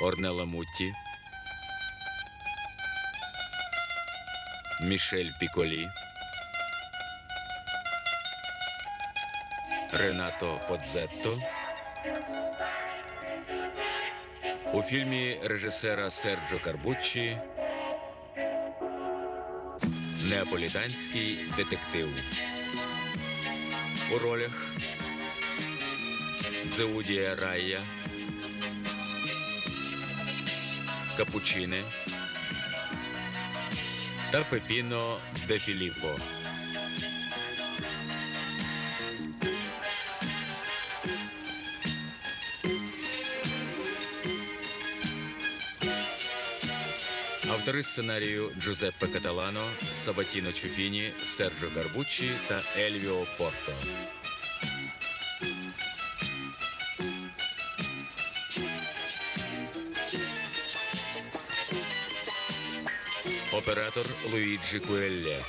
Орнелла Мутті, Мішель Піколі, Ренато Подзетто. У фільмі режисера Серджо Карбуччі «Неаполітанський детектив». У ролях Дзеудія Райя, Капучине та Пепіно де Філіппо. Автори сценарію Джузеппе Каталано, Сабатіно Чуфіні, Серджо Гарбуччі та Ельвіо Порто. Оператор Луїджі Куелле.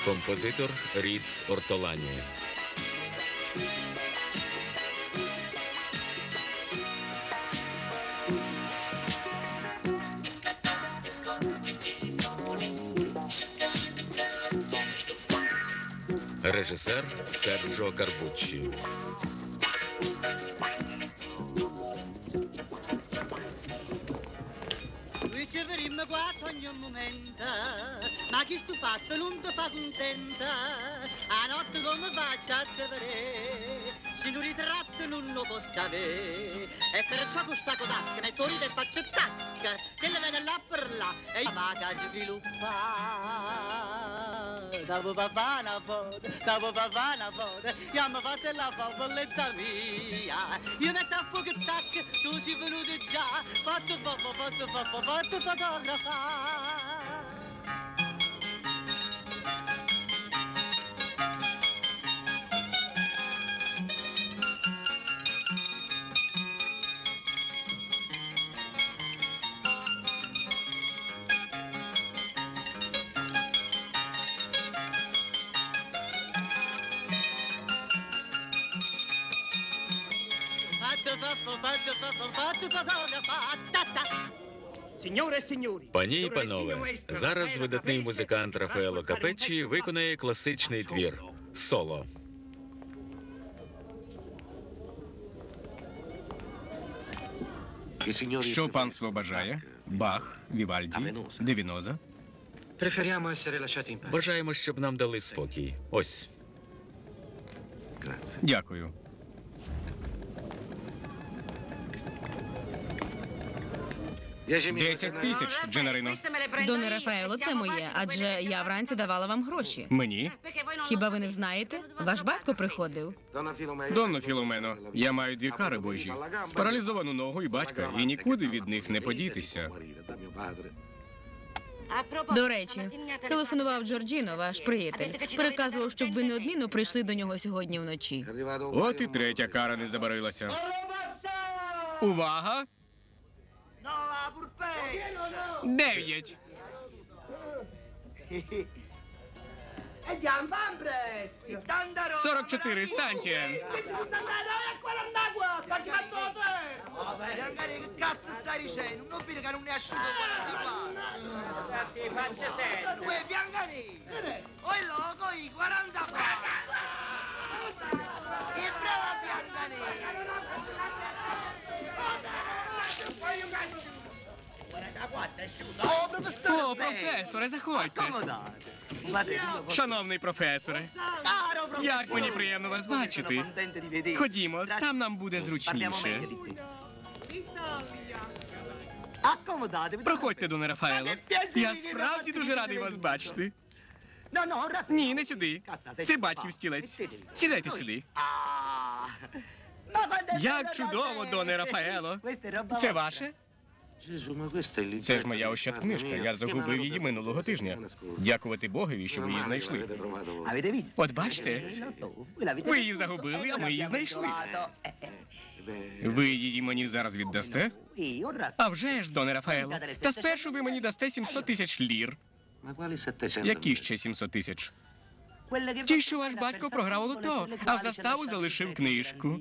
Композитор Ріц Ортолані. Режисер Серджо Гарбуччі. Riceveremo quasi ogni momento, ma chi stufato non ti fa contenta, a notte come faccio a te vedere, se non ritratto non lo posso avere, e perciò con sta codacca, nei tori del faccio tacca, che le viene là per là, e io vado a sviluppare. Dopo papà una foto, io mi fate la favolletta mia, io metto a fuoco tac, tu sei venuto già, fatto fotografare. Пані і панове, зараз видатний музикант Рафаело Капеччі виконає класичний твір «Соло». Що панство бажає? Бах, Вівальді, Девіноза. Бажаємо, щоб нам дали спокій. Ось. Дякую. $10,000, Дженарино. Доне Рафаело, це моє, адже я вранці давала вам гроші. Мені? Хіба ви не знаєте? Ваш батько приходив. Донно Філомено, я маю 2 кари божі. Спаралізовану ногу і батька, і нікуди від них не подітися. До речі, телефонував Джорджіно, ваш приятель. Переказував, щоб ви неодмінно прийшли до нього сьогодні вночі. От і 3-я кара не забарилася. Увага! 9. 44, станьте! О, професоре, заходьте. Шановний професоре, як мені приємно вас бачити. Ходімо, там нам буде зручніше. Проходьте, доне Рафаело. Я справді дуже радий вас бачити. Ні, не сюди. Це батьків стілець. Сідайте сюди. Як чудово, доне Рафаело. Це ваше? Це ж моя ощадкнижка. Я загубив її минулого тижня. Дякувати Богові, що ви її знайшли. От бачите, ви її загубили, а ми її знайшли. Ви її мені зараз віддасте? А вже ж, доне Рафаело. Та спершу ви мені дасте 700 000 лір. Які ще 700 тисяч? Ті, що ваш батько програв у лото, а в заставу залишив книжку.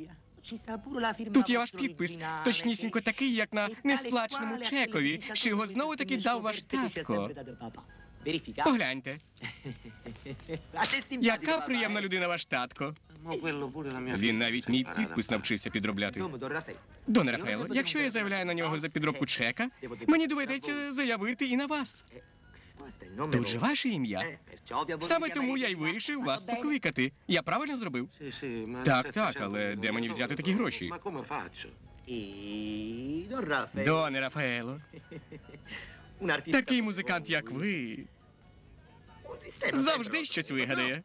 Тут є ваш підпис, точнісінько такий, як на несплаченому чекові, що його знову таки дав ваш татко. Погляньте. Яка приємна людина ваш татко. Він навіть мій підпис навчився підробляти. Доне Рафаело, якщо я заявляю на нього за підробку чека, мені доведеться заявити і на вас. Тут же ваше ім'я. Саме тому я й вирішив вас покликати. Я правильно зробив? Так, але де мені взяти такі гроші? Доне Рафаело, такий музикант, як ви, завжди щось вигадає.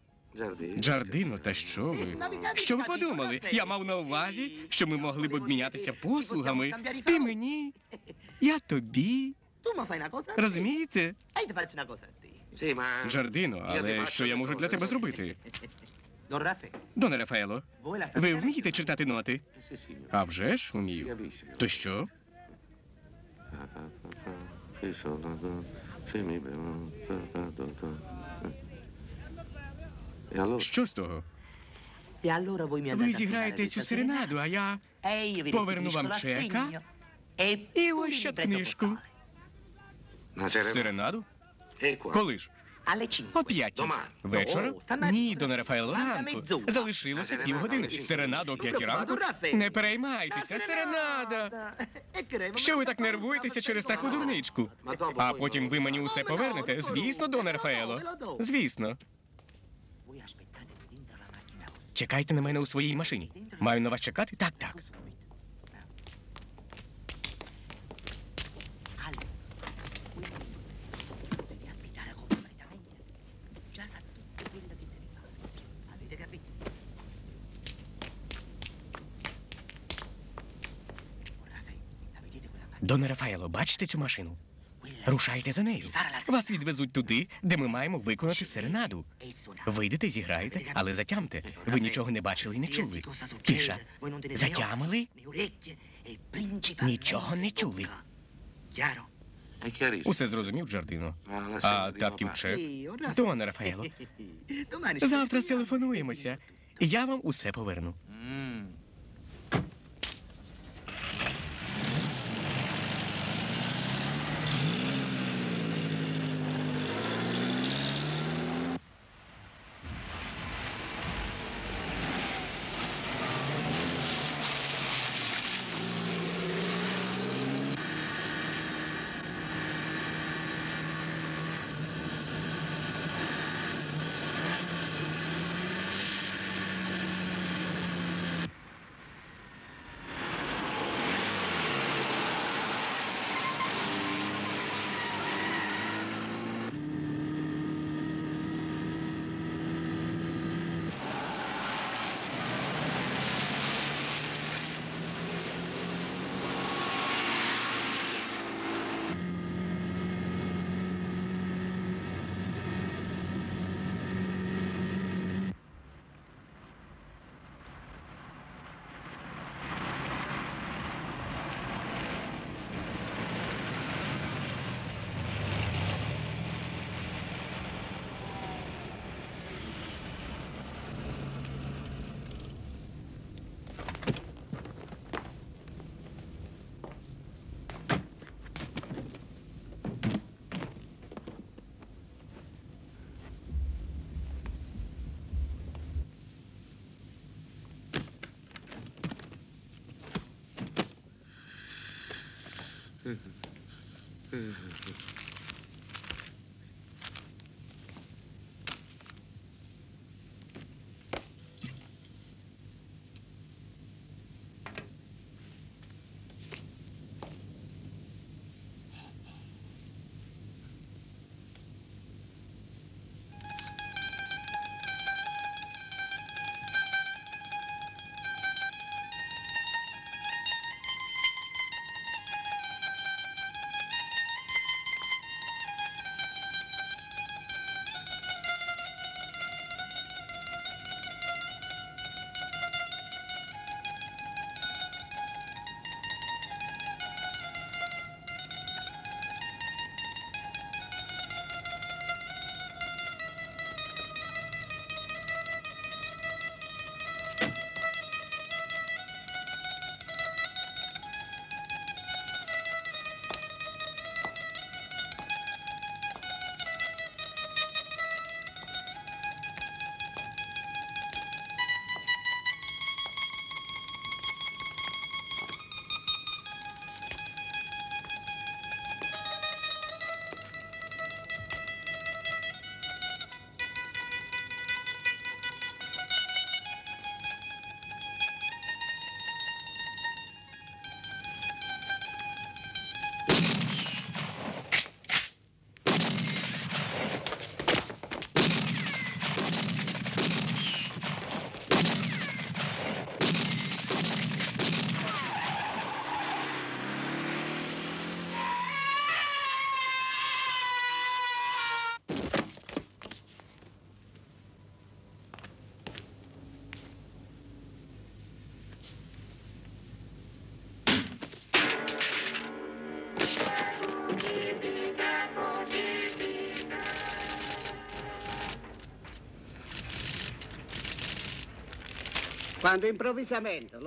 Джардино, та що ви? Що ви подумали? Я мав на увазі, що ми могли б обмінятися послугами. Ти мені, я тобі. Розумієте? Джардино, але що я можу для тебе зробити? Доне Рафаело, ви вмієте читати ноти? А вже ж вмію. То що? Що з того? Ви зіграєте цю серенаду, а я поверну вам чека і ось ще книжку. Серенаду? Коли ж? О 5 вечора? Ні, Доне Рафаело, ранку. Залишилося півгодини. Серенаду о 5 ранку? Не переймайтеся, серенада. Що ви так нервуєтеся через таку дурничку? А потім ви мені усе повернете? Звісно, Доне Рафаело. Звісно. Чекайте на мене у своїй машині. Маю на вас чекати? Так. Доне Рафаело, бачите цю машину? Рушайте за нею. Вас відвезуть туди, де ми маємо виконати серенаду. Вийдете, зіграєте, але затямте. Ви нічого не бачили і не чули. Тиша. Затямили? Нічого не чули. Усе зрозумів, Джардино. А татків чек? Доне Рафаело, завтра стелефонуємося, і я вам усе поверну.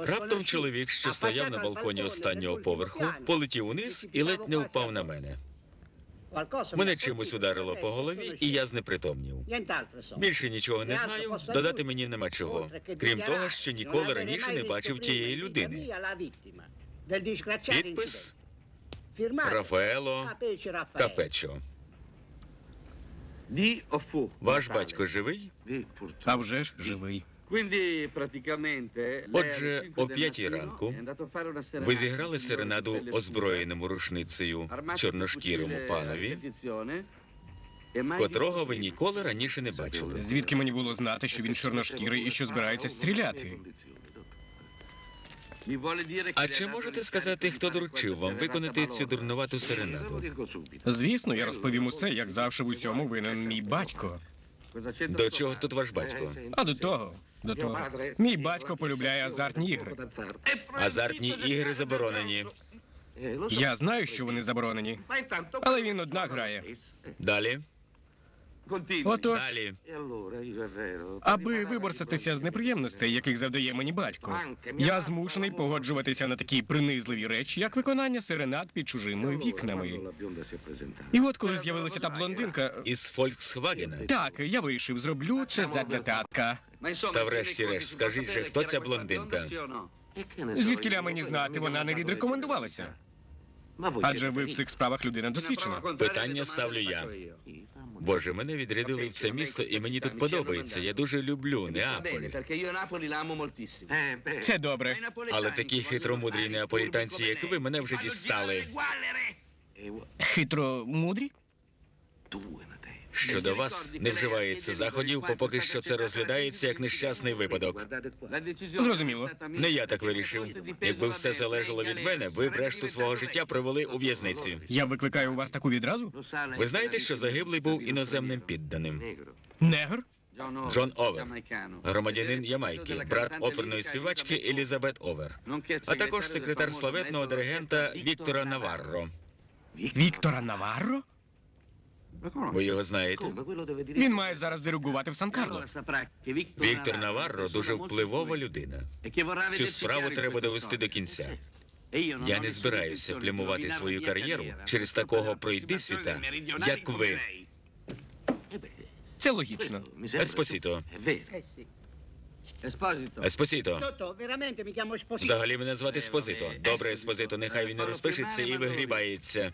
Раптом чоловік, що стояв на балконі останнього поверху, полетів униз і ледь не впав на мене. Мене чимось ударило по голові, і я знепритомнів. Більше нічого не знаю, додати мені нема чого. Крім того, що ніколи раніше не бачив тієї людини. Підпис Рафаело Капеччо. Ваш батько живий? А вже ж живий. Отже, о 5-й ранку ви зіграли серенаду озброєному рушницею чорношкірому панові, котрого ви ніколи раніше не бачили. Звідки мені було знати, що він чорношкірий і що збирається стріляти? А чи можете сказати, хто доручив вам виконати цю дурнувату серенаду? Звісно, я розповім усе, як завжди в усьому винен мій батько. До чого тут ваш батько? А до того. Мій батько полюбляє азартні ігри. Азартні ігри заборонені. Я знаю, що вони заборонені, але він однак грає. Далі. Отож, Далі. аби виборсатися з неприємностей, яких завдає мені батько, я змушений погоджуватися на такі принизливі речі, як виконання серенад під чужими вікнами. І от коли з'явилася та блондинка, Із Фольксвагена. так, я вирішив, зроблю це задля татка. Та врешті-решт, скажіть же, хто ця блондинка? Звідкіля мені знати, вона не відрекомендувалася. Адже ви в цих справах людина досвідчена. Питання ставлю я. Боже, мене відрядили в це місто, і мені тут подобається. Я дуже люблю Неаполь. Це добре. Але такі хитромудрі неаполітанці, як ви, мене вже дістали. Хитро мудрі? Щодо вас не вживається заходів, поки що це розглядається як нещасний випадок. Зрозуміло. Не я так вирішив. Якби все залежало від мене, ви б решту свого життя провели у в'язниці. Я викликаю у вас таку відразу? Ви знаєте, що загиблий був іноземним підданим? Негр? Джон Овер, громадянин Ямайки, брат оперної співачки Елізабет Овер, а також секретар славетного диригента Віктора Наварро. Віктора Наварро? Ви його знаєте? Він має зараз диригувати в Сан-Карло. Віктор Наварро дуже впливова людина. Цю справу треба довести до кінця. Я не збираюся плямувати свою кар'єру через такого пройдисвіта, як ви. Це логічно. Еспосіто. Еспосіто. Взагалі мене звати Еспозито. Добре, Еспозито, нехай він не розпишеться і вигрібається.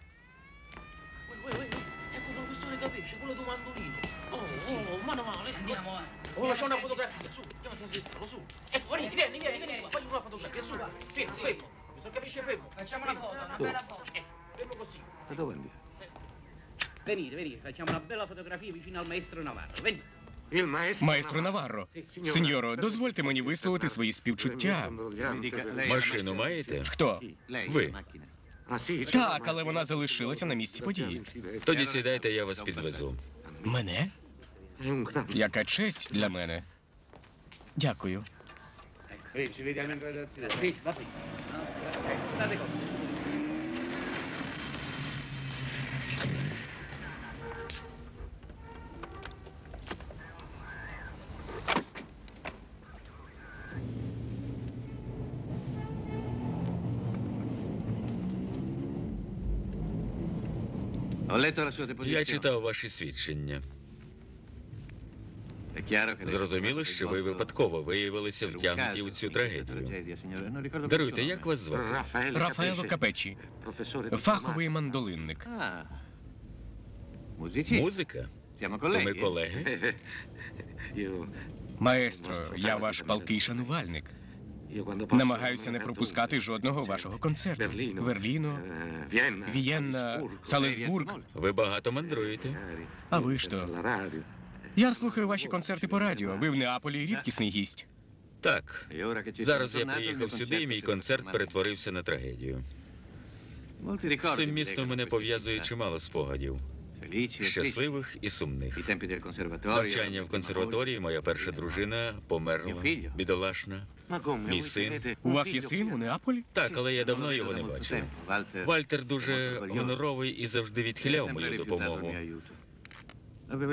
Quello di mandolino. Oh, mano male, andiamo. Oh, c'è una fotografia, su, andiamo a sentirlo, su. Ecco, vieni qua, fagli una fotografia, su. Fermo. Mi capisce fermo? Facciamo una foto, una bella foto. Fermo così. Da dove andiamo? Venite, facciamo una bella fotografia vicino al maestro Navarro. Venite. Il maestro. Майстро Наварро. Сеньоро, дозвольте мені висловити свої співчуття. Машину маєте? Хто? Ви. Ah, sì, Так, але вона залишилася на місці події. Тоді сідайте, я вас підвезу. Мене? È un gran... Яка честь для мене. Дякую. Ci vediamo in redazione. Sì, va bene. State con me. Ho letto la sua Я deposizione. читав ваші свідчення. È chiaro che... Зрозуміло, що ви випадково виявилися втягнуті у цю трагедію. Даруйте, як вас звати? Рафаело Капеччі, Professore... фаховий мандолинник. Ah. Musicisti. Музика? Siamo То ми colleghi. колеги? Io... Маестро, я ваш палкий шанувальник. Io quando posso... Намагаюся не пропускати жодного вашого концерту. Верліно, Vienna... Вієнна, Салесбург. Ви багато мандруєте. А ви що? La radio. Я слухаю ваші концерти по радіо. Ви в Неаполі рідкісний гість. Так. E ora che ci Зараз sono я tornato, il mio приїхав сюди, і мій concerto концерт si è перетворився на трагедію. Molti ricordi З цим mi містом legano мене a questi пов'язує città. чимало спогадів. Felici e tristi. Щасливих і сумних. I tempi del conservatorio. Навчання в консерваторії, моя перша дружина померла, бідолашна. Ma come? Мій Voi син. tenete У un вас є figlio син у che- Неаполі? Так, але я давно його не бачив. Walter Вальтер дуже гоноровий і завжди відхиляв мою допомогу.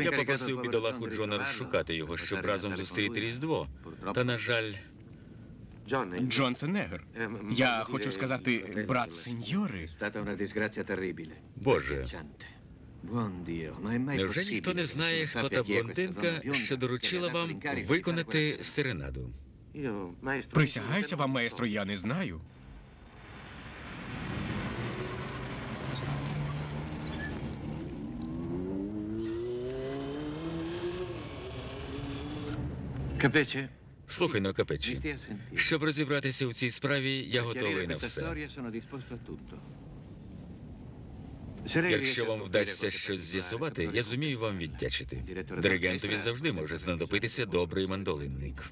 Я попросив бідолаху Джона розшукати його, щоб разом зустріти Різдво. Та, на жаль, Джон це негр. Я хочу сказати, брат сеньори. Боже, невже ніхто не знає, хто та блондинка, що доручила вам виконати серенаду? Присягаюся вам, маестро, я не знаю. Capisci? Слухай, ну, Капечі, Mi stia a sentire. щоб розібратися у цій справі, я готовий на Questa все. storia sono disposto a tutto. Якщо вам вдасться щось з'ясувати, я зумію вам віддячити. Диригентові завжди може знадобитися добрий мандолинник.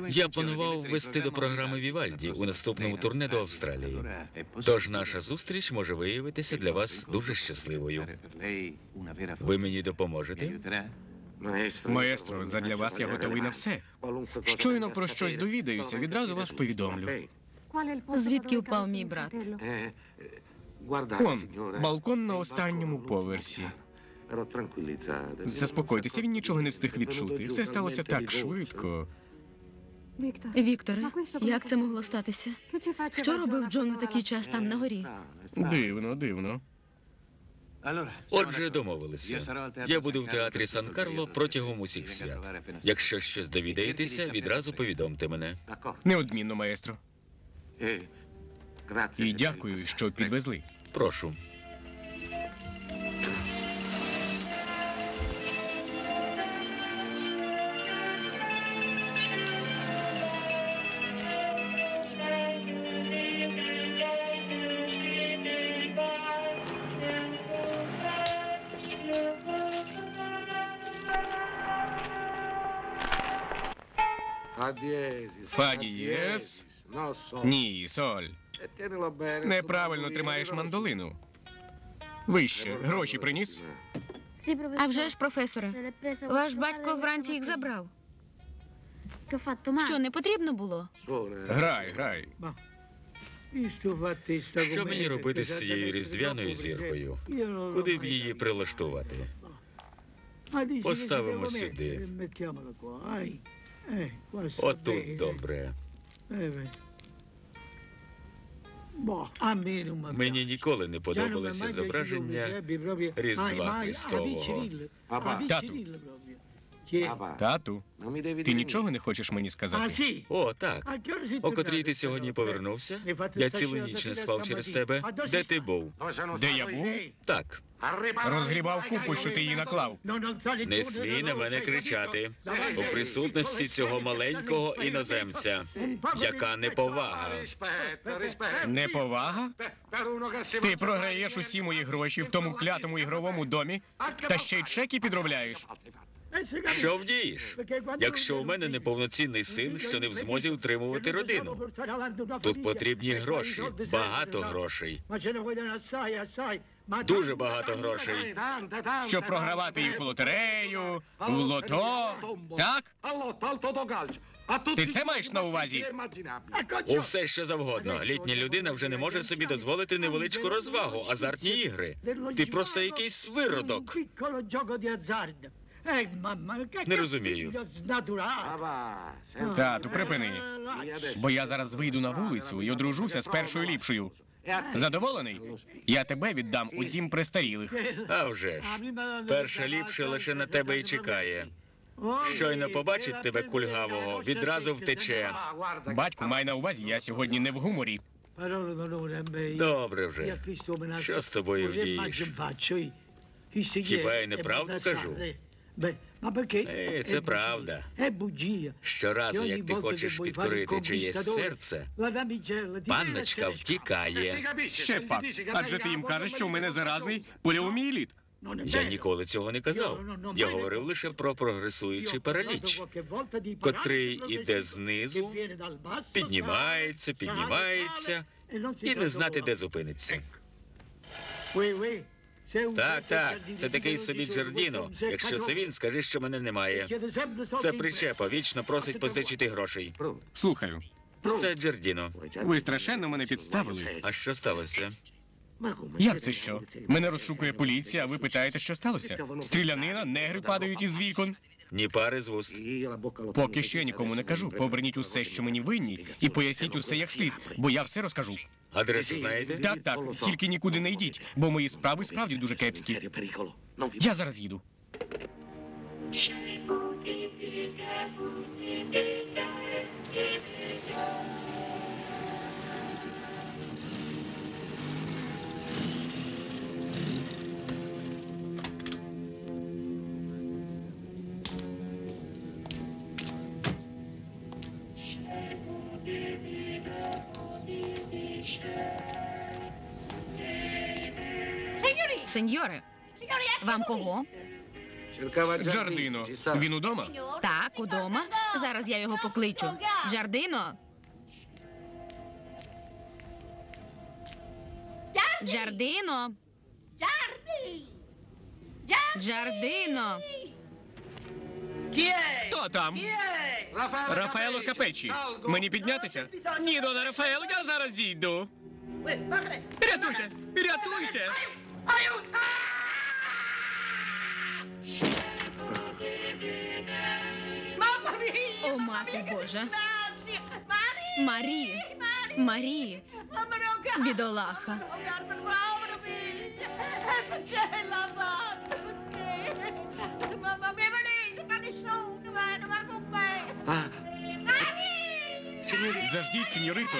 Я планував ввести до програми Вівальді у наступному турне до Австралії. Тож наша зустріч може виявитися для вас дуже щасливою. Ви мені допоможете? Маестро, задля вас я готовий на все. Щойно про щось довідаюся, відразу вас повідомлю. Звідки впав мій брат? Он, балкон на останньому поверсі. Заспокойтеся, він нічого не встиг відчути. Все сталося так швидко. Вікторе, як це могло статися? Що робив Джон у такий час там на горі? Дивно, дивно. Отже, домовилися. Я буду в театрі Сан-Карло протягом усіх свят. Якщо щось довідаєтеся, відразу повідомте мене. Неодмінно, маестро. І дякую, що підвезли. Прошу. Фа дієс. Ні, соль. Неправильно тримаєш мандолину. Вище. Гроші приніс? А вже ж, професоре, ваш батько вранці їх забрав. Що, не потрібно було? Грай, грай. Що мені робити з цією різдвяною зіркою? Куди б її прилаштувати? Поставимо сюди. Отут добре. Мені ніколи не подобалося зображення Різдва Христового. Тату. Тату, ти нічого не хочеш мені сказати? О, так. О котрій ти сьогодні повернувся? Я цілу ніч не спав через тебе. Де ти був? Де я був? Так. Розгрібав купу, що ти її наклав. Не смій на мене кричати. У присутності цього маленького іноземця. Яка неповага. Неповага? Ти програєш усі мої гроші в тому клятому ігровому домі, та ще й чеки підробляєш. Що вдієш? Якщо у мене неповноцінний син, що не в змозі утримувати родину. Тут потрібні гроші. Багато грошей. Дуже багато грошей. Щоб програвати їх у лотерею, у лото. Так? Ти це маєш на увазі? У все, що завгодно. Літня людина вже не може собі дозволити невеличку розвагу, азартні ігри. Ти просто якийсь виродок. Не розумію. Тату, припини. Бо я зараз вийду на вулицю і одружуся з першою ліпшою. Задоволений? Я тебе віддам у дім престарілих. А вже ж. Перша ліпша лише на тебе і чекає. Щойно побачить тебе кульгавого, відразу втече. Батьку, май на увазі, я сьогодні не в гуморі. Добре вже. Що з тобою вдієш? Хіба я неправду кажу? Це правда. Щоразу, як ти хочеш підкорити чиєсь серце, панночка втікає. Ще пак. Адже ти їм кажеш, що у мене заразний поліомієліт. Я ніколи цього не казав. Я говорив лише про прогресуючий параліч, котрий іде знизу, піднімається, піднімається і не знати, де зупиниться. Так, так, це такий собі Джордіно. Якщо це він, скажи, що мене немає. Це причепа, вічно просить позичити грошей. Слухаю, Це Джордіно. ви страшенно мене підставили. А що сталося? Як це що? Мене розшукує поліція, а ви питаєте, що сталося? Стрілянина, негри падають із вікон. ні пари з вуст. Поки що я нікому не кажу. Поверніть усе, що мені винні, і поясніть усе як слід, бо я все розкажу. Адресу знаєте? Так, так, тільки нікуди не йдіть, бо мої справи справді дуже кепські. Я зараз їду. Сеньоре, вам кого? Джардино, він удома? Так, удома. Зараз я його покличу. Джардино? Джардино? Джардино? Хто там? Рафаело Капечі. Мені піднятися? Ні, дона Рафаело, я зараз зійду. Рятуйте! Рятуйте! О, мати Божа. Марі! Марі! Бідолаха. Заждіть, сеньорито.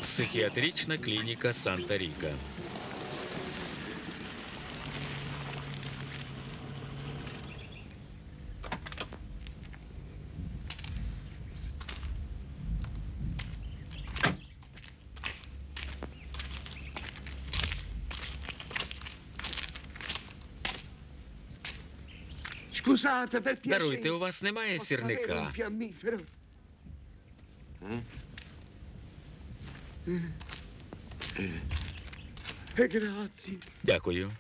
Психіатрична клініка Санта-Ріка. Даруйте, у вас немає сірника. Дякую.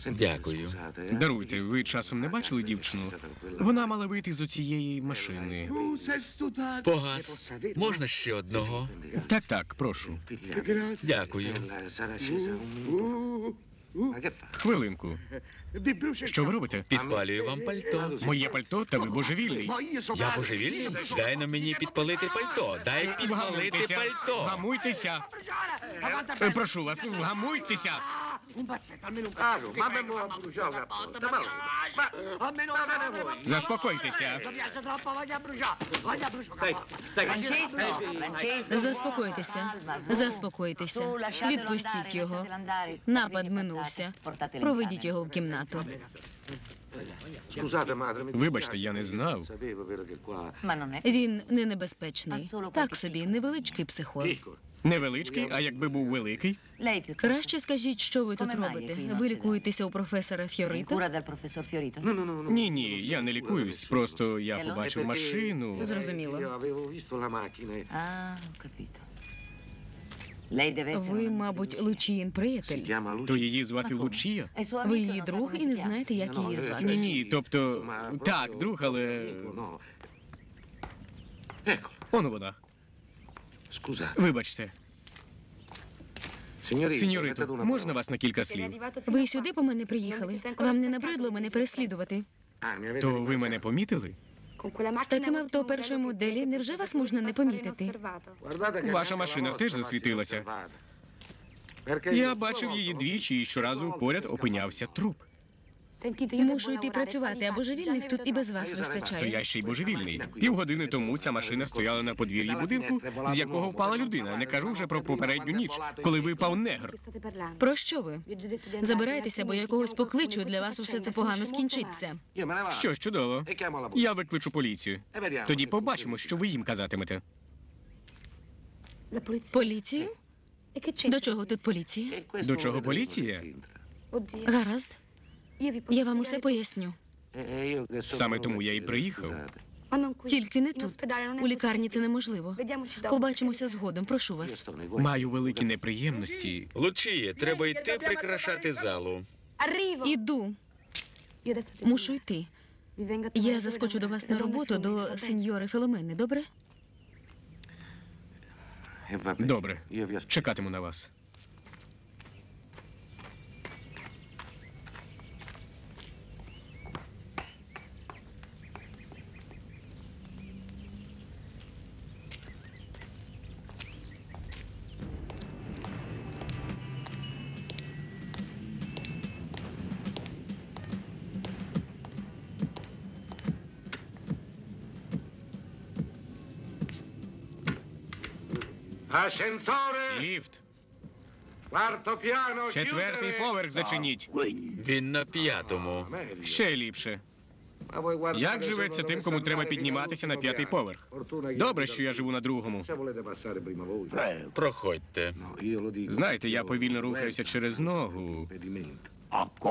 Дякую. Даруйте, ви часом не бачили дівчину? Вона мала вийти з оцієї машини. Погас. Можна ще одного? Так, так, прошу. Дякую. Хвилинку. Що ви робите? Підпалюю вам пальто. Моє пальто, та ви божевільний. Я божевільний? Дай на мені підпалити пальто. Дай підпалити Вгамуйтеся. пальто. Вгамуйтеся. Прошу вас, вгамуйтеся. Заспокойтеся. Заспокойтеся. Заспокойтеся. Відпустіть його. Напад минувся. Проведіть його в кімнату. Вибачте, я не знав. Він не небезпечний. Так собі, невеличкий психоз. Невеличкий, а якби був великий? Краще скажіть, що ви тут робите? Ви лікуєтеся у професора Фьоріто? Ні, ні, я не лікуюсь. Просто я побачив машину. Зрозуміло. Ви, мабуть, Лучіїн приятель. То її звати Лучія? Ви її друг і не знаєте, як її звати. Ні, ні, тобто, так, друг, але... Он вона. Вибачте. Сеньорито, можна вас на кілька слів? Ви сюди по мене приїхали? Вам не набридло мене переслідувати? То ви мене помітили? З таким авто першої моделі невже вас можна не помітити? Ваша машина теж засвітилася. Я бачив її двічі і щоразу поряд опинявся труп. Мушу йти працювати, а божевільних тут і без вас То вистачає. я ще й божевільний. Півгодини тому ця машина стояла на подвір'ї будинку, з якого впала людина. Не кажу вже про попередню ніч, коли випав негр. Про що ви? Забирайтеся, бо я когось покличу, для вас усе це погано скінчиться. Що ж, чудово. Я викличу поліцію. Тоді побачимо, що ви їм казатимете. Поліцію? До чого тут поліція? До чого поліція? Гаразд. Я вам усе поясню. Саме тому я і приїхав. Тільки не тут. У лікарні це неможливо. Побачимося згодом, прошу вас. Маю великі неприємності. Лучіє, треба йти прикрашати залу. Іду. Мушу йти. Я заскочу до вас на роботу, до сеньори Філомени, добре? Добре, чекатиму на вас. Ascensore, Ліфт. quarto piano, Четвертий chiudere. поверх зачиніть. Він на 5-му. Ще ліпше. Як живеться тим, кому треба підніматися на 5-й поверх? Добре, що я живу на 2-му. Проходьте. Знаєте, я повільно рухаюся через ногу.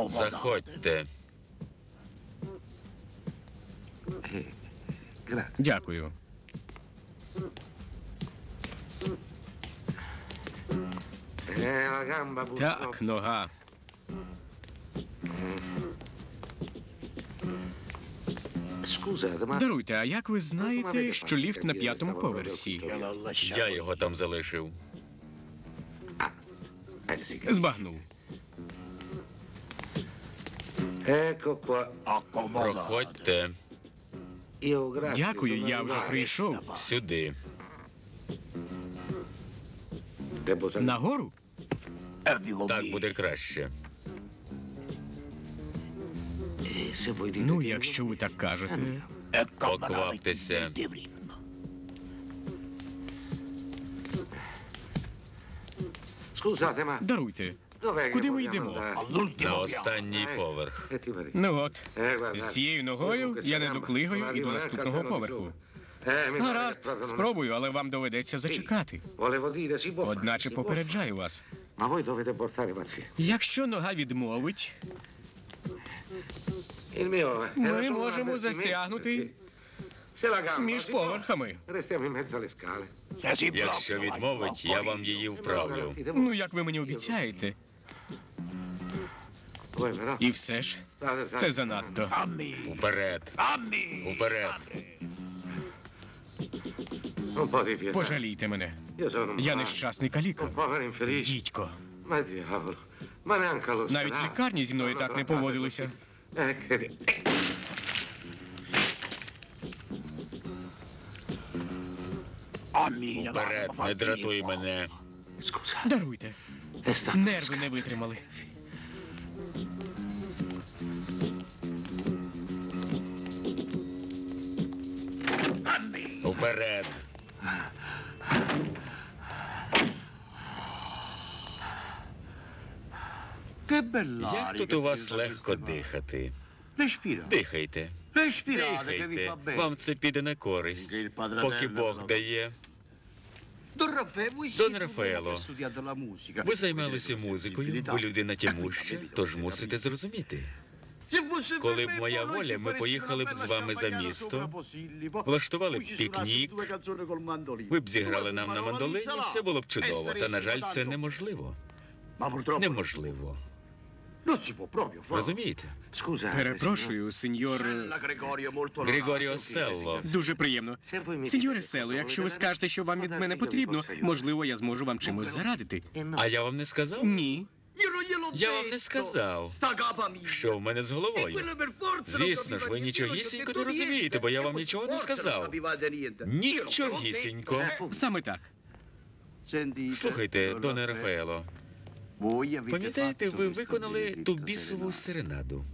Заходьте. Дякую. Так, нога. Даруйте, а як ви знаєте, що ліфт на 5-му поверсі? Я його там залишив. Збагнув. Ecco qua. Проходьте Дякую, я вже прийшов. сюди. Нагору? Так буде краще. Ну, якщо ви так кажете. Покваптеся. Scusate, ma Даруйте. dov'è che Куди ми vogliamo йдемо? andare? На останній поверх. Che ti pare? Ну от, Guarda, з цією ногою я не доклигаю і до наступного поверху. mi pare Гаразд, che proprio non- спробую, але вам доведеться зачекати. Volevo dire, si può Одначе fare, si può попереджаю вас. fare. Ma voi dovete portare pazienza. Якщо нога відмовить, Il mio era ми solo un можемо avvertimento, застрягнути perché se la gamba між si поверхами. muove, restiamo in mezzo alle scale. Якщо відмовить, я вам її вправлю. Ну, як ви мені обіцяєте. Voi però І все ж, state це занадто. Вперед. Вперед. un po' di pietà. Пожалійте мене. Io sono un Я malato, нещасний каліка. un povero infelice. Дідько. Ma diavolo, ma neanche allo Навіть в лікарні зі мною так не поводилися. Che... Вперед, не дратуй мене. Scusa, Даруйте. è stato... Нерви не витримали. Вперед. Як тут у вас легко дихати? Дихайте. Дихайте. Вам це піде на користь. Поки Бог дає. Дон Рафаело, ви займалися музикою, ви людина тямуща, тож мусите зрозуміти. Коли б моя воля, ми поїхали б з вами за місто, влаштували б пікнік, ви б зіграли нам на мандолині, все було б чудово. Та, на жаль, це неможливо. Неможливо. Розумієте? Scusa, Перепрошую, сеньор... Григоріо Селло. Дуже приємно. Сеньоре Село, якщо ви скажете, що вам від мене потрібно, можливо, я зможу вам чимось зарадити. А я вам не сказав? Ні. Я вам не сказав, що в мене з головою. Звісно ж, ви нічогісінько не розумієте, бо я вам нічого не сказав. Нічогісінько. Саме так. Слухайте, Доне Рафаело, Пам'ятаєте, ви виконали ту бісову серенаду?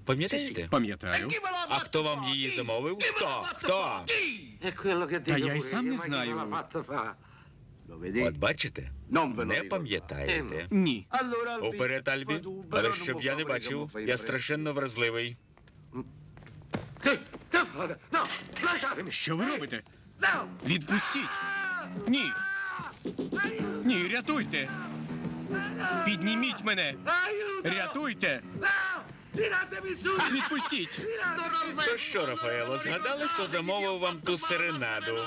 Пам'ятаєте? Пам'ятаю. А хто вам її замовив? Хто? Хто? Та я й сам не знаю. От бачите? Не пам'ятаєте. Ні. Уперед, Альбі. Але щоб я не бачив, я страшенно вразливий. Що ви робите? Відпустіть! Ні! Ні, рятуйте! Підніміть мене! Рятуйте! Відпустіть! То що, Рафаело, згадали, хто замовив вам ту серенаду?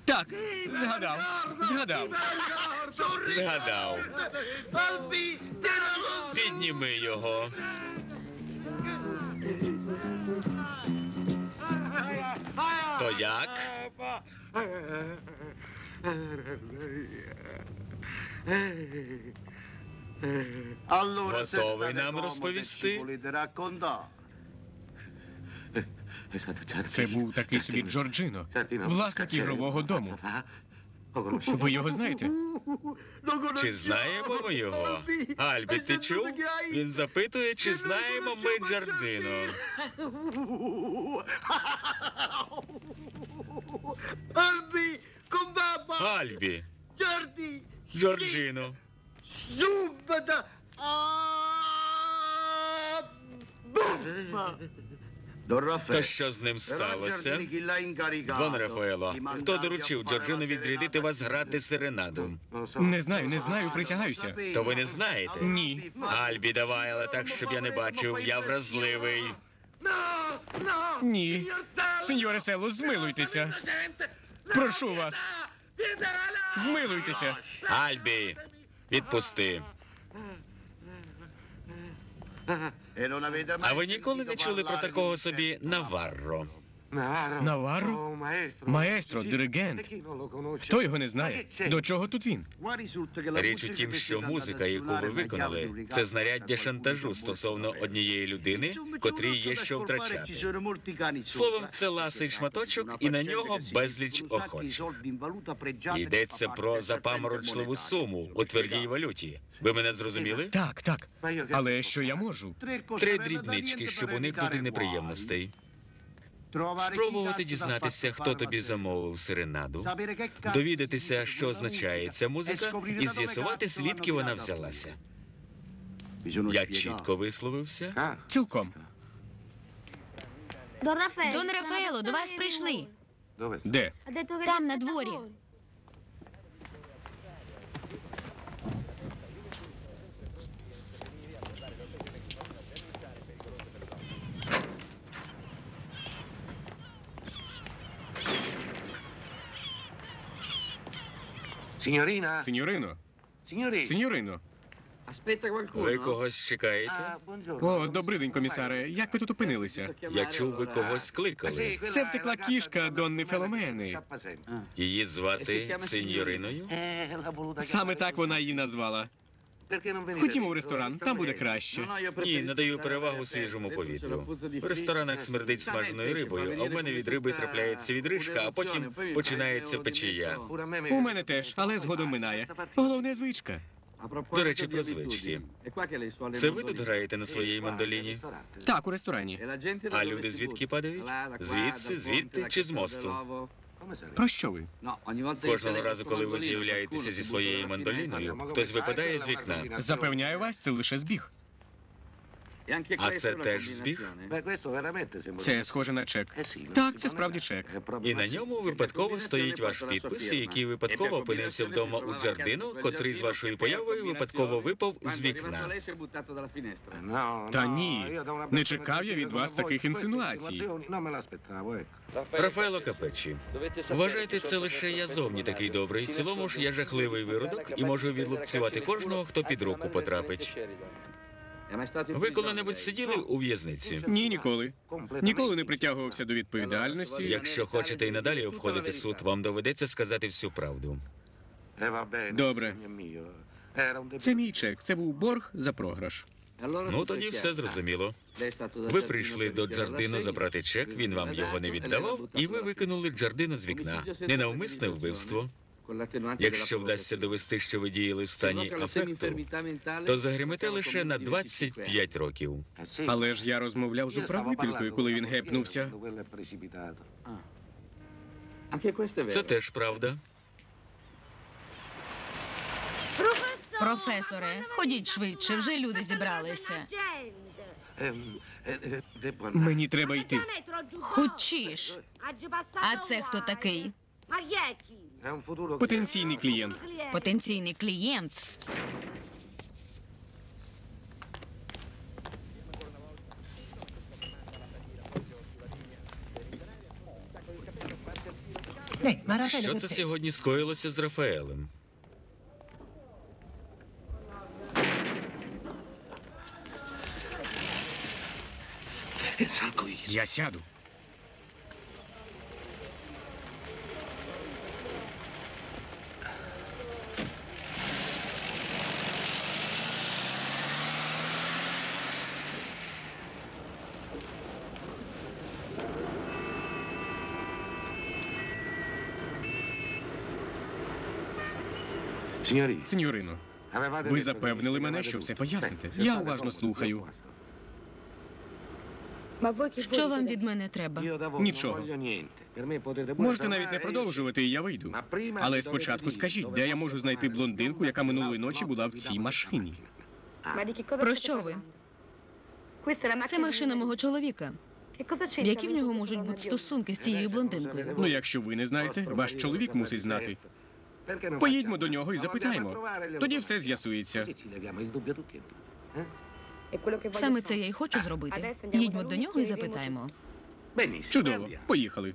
Так, згадав. Згадав. Підніми його. То як? Готовий нам розповісти? Це був такий собі Джорджино, власник ігрового дому. Ви його знаєте? Чи знаємо ми його? Альбі, ти чув? Він запитує, чи знаємо ми Джорджино. Albi, con babba, Альбі, Giordi, Джорджино. Subada, Bumba. То що з ним сталося? Дон Рафаело, хто доручив Джорджино відрядити вас грати серенаду? Не знаю, присягаюся. То ви не знаєте? Ні. Альбі, давай, але так, щоб я не бачив. Я вразливий. Ні. Сеньоре Село, змилуйтеся. Прошу вас. Змилуйтеся. Альбі, відпусти. А ви ніколи не чули про такого собі Наварро? Наварро? Маестро, диригент. Хто його не знає? До чого тут він? Річ у тім, що музика, яку ви виконали, це знаряддя шантажу стосовно однієї людини, котрій є що втрачати. Словом, це ласий шматочок, і на нього безліч охочих. Йдеться про запаморочливу суму у твердій валюті. Ви мене зрозуміли? Так. Але що я можу? 3 дрібнички, щоб уникнути неприємностей. Спробувати дізнатися, хто тобі замовив серенаду, довідатися, що означає ця музика, і з'ясувати, звідки вона взялася. Я чітко висловився? Цілком. Дон Рафаело, до вас прийшли. Де? Там, на дворі. Signorina? Сеньорино. Signorina? Сеньорино. Ви когось чекаєте? О, добрий день, комісаре. Як ви тут опинилися? Я чув, ви когось кликали. Це втекла кішка Донни Феломени. Її звати сеньориною? Саме так вона її назвала. Ходімо в ресторан, там буде краще. Ні, надаю перевагу свіжому повітрю. В ресторанах смердить смаженою рибою, а в мене від риби трапляється відрижка, а потім починається печія. У мене теж, але згодом минає. Головне звичка. До речі, про звички. Це ви тут граєте на своїй мандоліні? Так, у ресторані. А люди звідки падають? Звідси, звідти чи з мосту? Про що ви? Кожного разу, коли ви з'являєтеся зі своєю мандоліною, хтось випадає з вікна. Запевняю вас, це лише збіг. А це теж збіг? Це схоже на чек. Так, це справді чек. І на ньому випадково стоїть ваш підпис, який випадково опинився вдома у Джардино, котрий з вашою появою випадково випав з вікна. Та ні, не чекав я від вас таких інсинуацій. Рафаело Капечі, вважайте, це лише я зовні такий добрий. В цілому ж я жахливий виродок і можу відлупцювати кожного, хто під руку потрапить. Ви коли-небудь сиділи у в'язниці? Ні, ніколи. Ніколи не притягувався до відповідальності. Якщо хочете і надалі обходити суд, вам доведеться сказати всю правду. Добре. Це мій чек. Це був борг за програш. Ну, тоді все зрозуміло. Ви прийшли до Джардино забрати чек, він вам його не віддавав, і ви викинули Джардино з вікна. Ненавмисне вбивство. Якщо вдасться довести, що ви діяли в стані афекту, то загримите лише на 25 років. Але ж я розмовляв з управителькою, коли він гепнувся. Це теж правда. Професоре, ходіть швидше, вже люди зібралися. Мені треба йти. Хочеш. А це хто такий? Потенційний клієнт. Потенційний клієнт. Що це сьогодні скоїлося з Рафаелем? Я сяду. Сеньорино, ви запевнили мене, що все поясните. Я уважно слухаю. Що вам від мене треба? Нічого. Можете навіть не продовжувати, і я вийду. Але спочатку скажіть, де я можу знайти блондинку, яка минулої ночі була в цій машині? Про що ви? Це машина мого чоловіка. Які в нього можуть бути стосунки з цією блондинкою? Ну, якщо ви не знаєте, ваш чоловік мусить знати. Поїдьмо до нього і запитаємо. Тоді все з'ясується. Саме це я й хочу зробити. Їдьмо до нього і запитаємо. Чудово. Поїхали.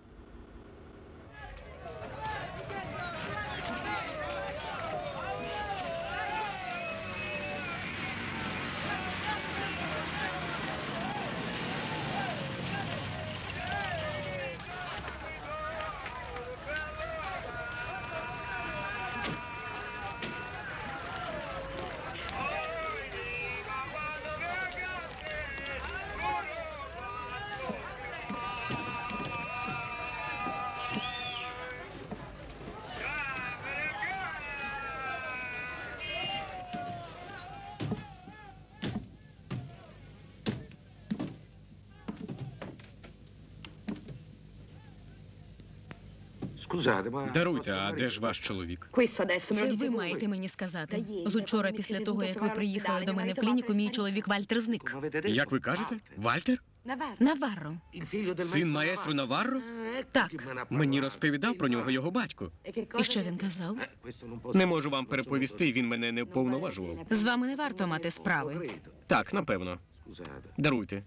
Даруйте, а де ж ваш чоловік? Це ви маєте мені сказати. З учора, після того, як ви приїхали до мене в клініку, мій чоловік Вальтер зник. Як ви кажете? Вальтер? Наварро. Син маестро Наварро? Так. Мені розповідав про нього його батько. І що він казав? Не можу вам переповісти, він мене не вповноважував. З вами не варто мати справи. Так, напевно. Даруйте.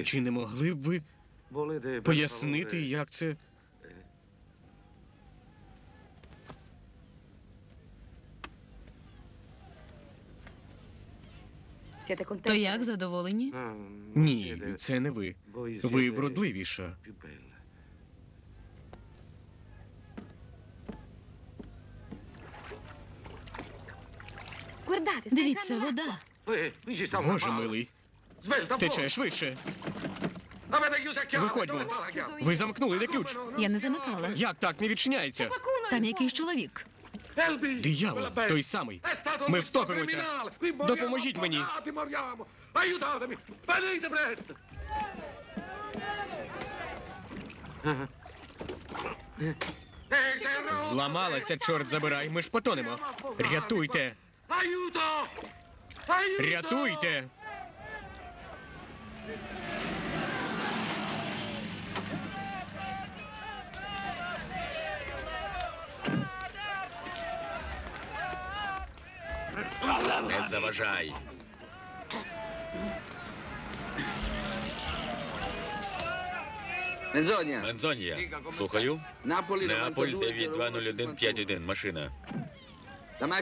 Чи не могли б ви пояснити, як це? То як, задоволені? Ні, це не ви. Ви вродливіша. Дивіться, вода. Боже милий. Тече швидше. Виходьмо. Ви замкнули, де ключ? Я не замикала. Як так не відчиняється? Там якийсь чоловік. Диявол, той самий. Ми втопимося. Допоможіть мені. Зламалася, чорт забирай, ми ж потонемо. Рятуйте. Рятуйте. Не заважай. Мензонія. Слухаю. Неаполь 920151. Машина.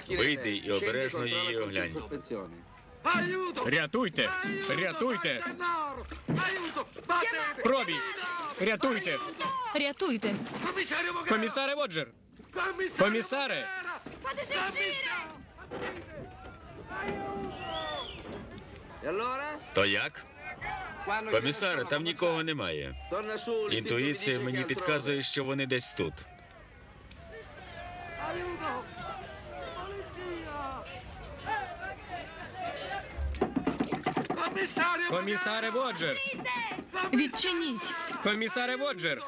Вийди і обережно її оглянь. Рятуйте. Рятуйте. Пробій. Рятуйте. Рятуйте. Комісаре Воджер. Комісаре. То як? Комісаре, там нікого немає. Інтуїція мені підказує, що вони десь тут. Комісаре Воджер! Відчиніть! Комісаре Воджер!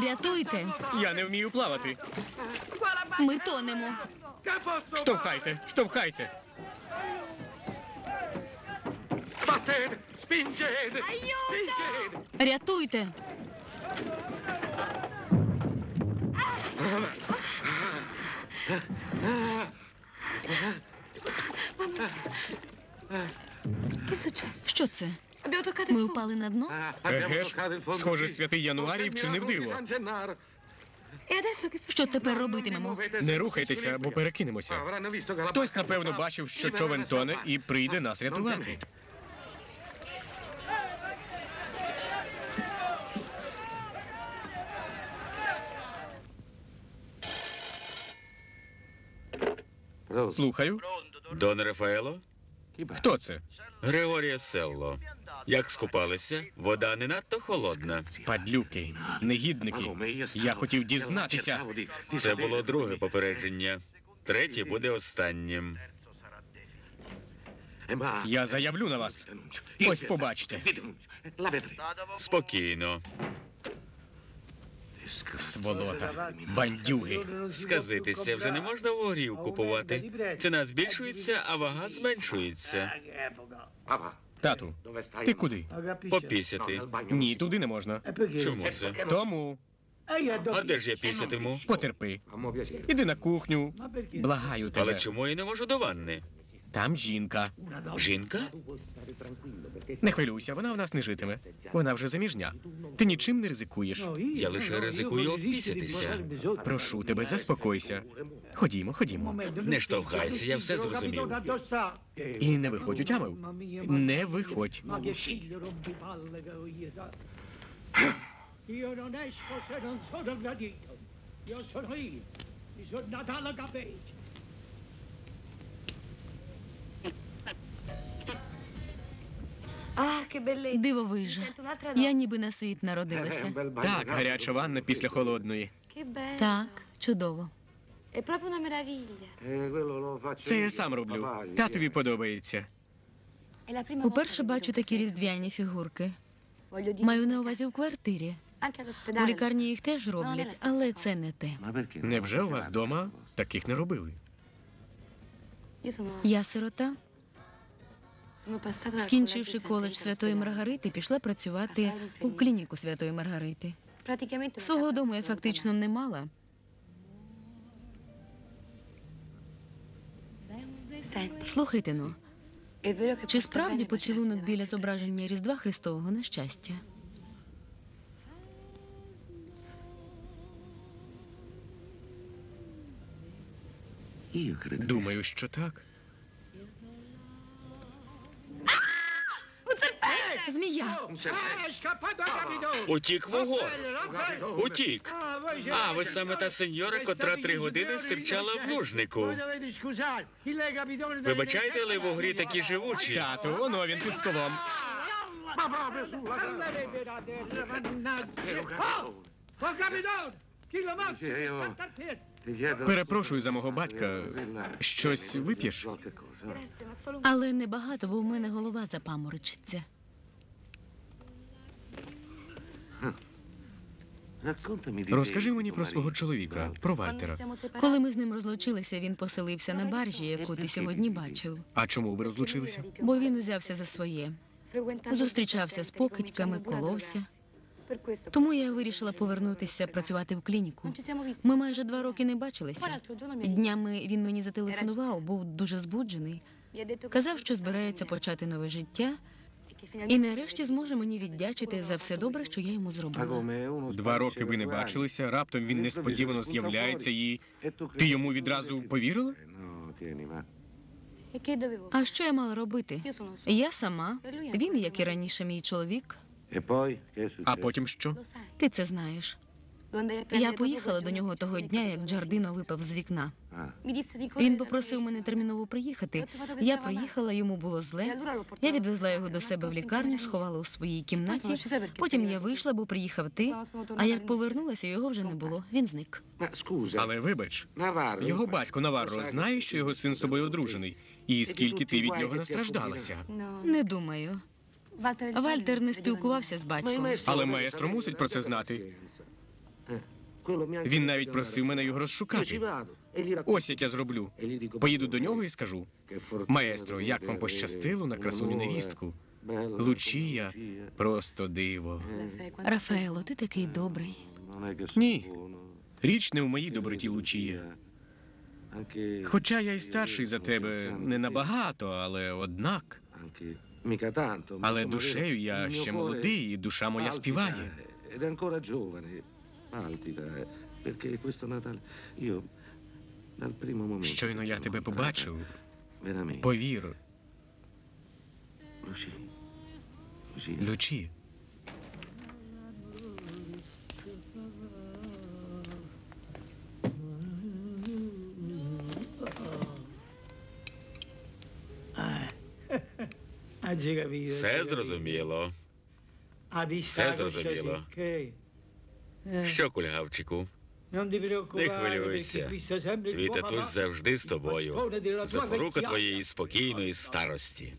Рятуйте! Я не вмію плавати. Ми тонемо. Штовхайте, штовхайте. Sbattere! Spingete! Spingete! Рятуйте! Що це? Ми впали на дно? Еге ж, схоже, святий Януарій вчинив диво. Що тепер робитимемо? Не рухайтеся, бо перекинемося. Хтось, напевно, бачив, що човен тоне і прийде нас рятувати. Слухаю. Дон Рафаело? Хто це? Григорія Селло. Як скупалися? Вода не надто холодна. Падлюки, негідники. Я хотів дізнатися. Це було друге попередження. Третє буде останнім. Я заявлю на вас. Ось побачите. Спокійно. Сволота, бандюги. Сказитися вже не можна в горів купувати. Ціна збільшується, а вага зменшується. Тату, ти куди? Попісяти. Ні, туди не можна. Чому це? Тому А де ж я пісятиму? потерпи. Іди на кухню. Благаю Але тебе. чому я не можу до ванни? Там жінка. Жінка? Не хвилюйся, вона в нас не житиме. Вона вже заміжня. Ти нічим не ризикуєш. Я лише ризикую обпісятися. Прошу тебе, заспокойся. Ходімо, ходімо. Не штовхайся, я все зрозумів. І не виходь, утямив. Не виходь. Io non esco se non sono gradito. Io sono io. Mi sono Natale Capecci. Дивовижа. Я ніби на світ народилася. Так, гаряча ванна після холодної. Так, чудово. Це я сам роблю. Татові подобається. Уперше бачу такі різдвяні фігурки. Маю на увазі в квартирі. У лікарні їх теж роблять, але це не те. Невже у вас вдома таких не робили? Я сирота. Скінчивши коледж Святої Маргарити, пішла працювати у клініку Святої Маргарити. Свого дому я фактично не мала. Слухайте, ну, чи справді поцілунок біля зображення Різдва Христового на щастя? Думаю, що так. Змія! Утік вогор. Утік. А, ви саме та сеньора, котра 3 години стирчала в нужнику. Вибачайте, але в огрі такі живучі. Тату, воно він під столом. Перепрошую за мого батька. Щось вип'єш? Але небагато, бо у мене голова запаморочиться. Розкажи мені про свого чоловіка, про Вальтера. Коли ми з ним розлучилися, він поселився на баржі, яку ти сьогодні бачив. А чому ви розлучилися? Бо він узявся за своє. Зустрічався з покидьками, коловся. Тому я вирішила повернутися працювати в клініку. Ми майже 2 роки не бачилися. Днями він мені зателефонував, був дуже збуджений. Казав, що збирається почати нове життя, і нарешті зможе мені віддячити за все добре, що я йому зробила. 2 роки ви не бачилися, раптом він несподівано з'являється і... Ти йому відразу повірила? А що я мала робити? Я сама, він, як і раніше, мій чоловік. А потім що? Ти це знаєш. Я поїхала до нього того дня, як Джардино випав з вікна. Він попросив мене терміново приїхати. Я приїхала, йому було зле. Я відвезла його до себе в лікарню, сховала у своїй кімнаті. Потім я вийшла, бо приїхав ти. А як повернулася, його вже не було. Він зник. Але вибач, його батько Наварро знає, що його син з тобою одружений, і скільки ти від нього настраждалася. Не думаю. Вальтер не спілкувався з батьком. Але маестро мусить про це знати. Він навіть просив мене його розшукати. Ось як я зроблю. Поїду до нього і скажу: маестро, як вам пощастило на красуню невістку? Лучія – просто диво. Рафаело, ти такий добрий. Ні, річ не в моїй доброті, Лучія. Хоча я й старший за тебе не набагато, але однак. Але душею я ще молодий, і душа моя співає. Щойно я тебе побачив, повір, Лючі. Все зрозуміло. Все зрозуміло. Що, кульгавчику? Не хвилюйся. Твій татусь завжди з тобою. Запорука твоєї спокійної старості.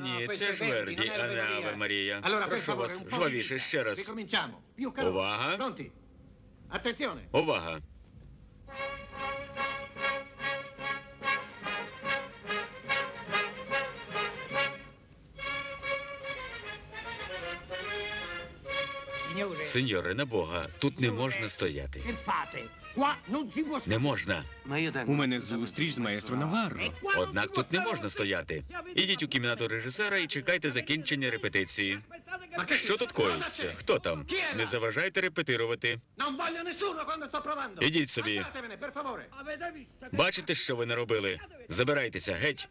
Ні, це ж Верді, а не Аве Марія. Прошу вас, жвавіше ще раз. Увага! Увага! Сеньоре, на Бога, тут не можна стояти. Не можна. У мене зустріч з маестро Наварро. Однак тут не можна стояти. Ідіть у кімнату режисера і чекайте закінчення репетиції. Що тут коїться? Хто там? Не заважайте репетирувати. Ідіть собі. Бачите, що ви наробили? Забирайтеся, геть.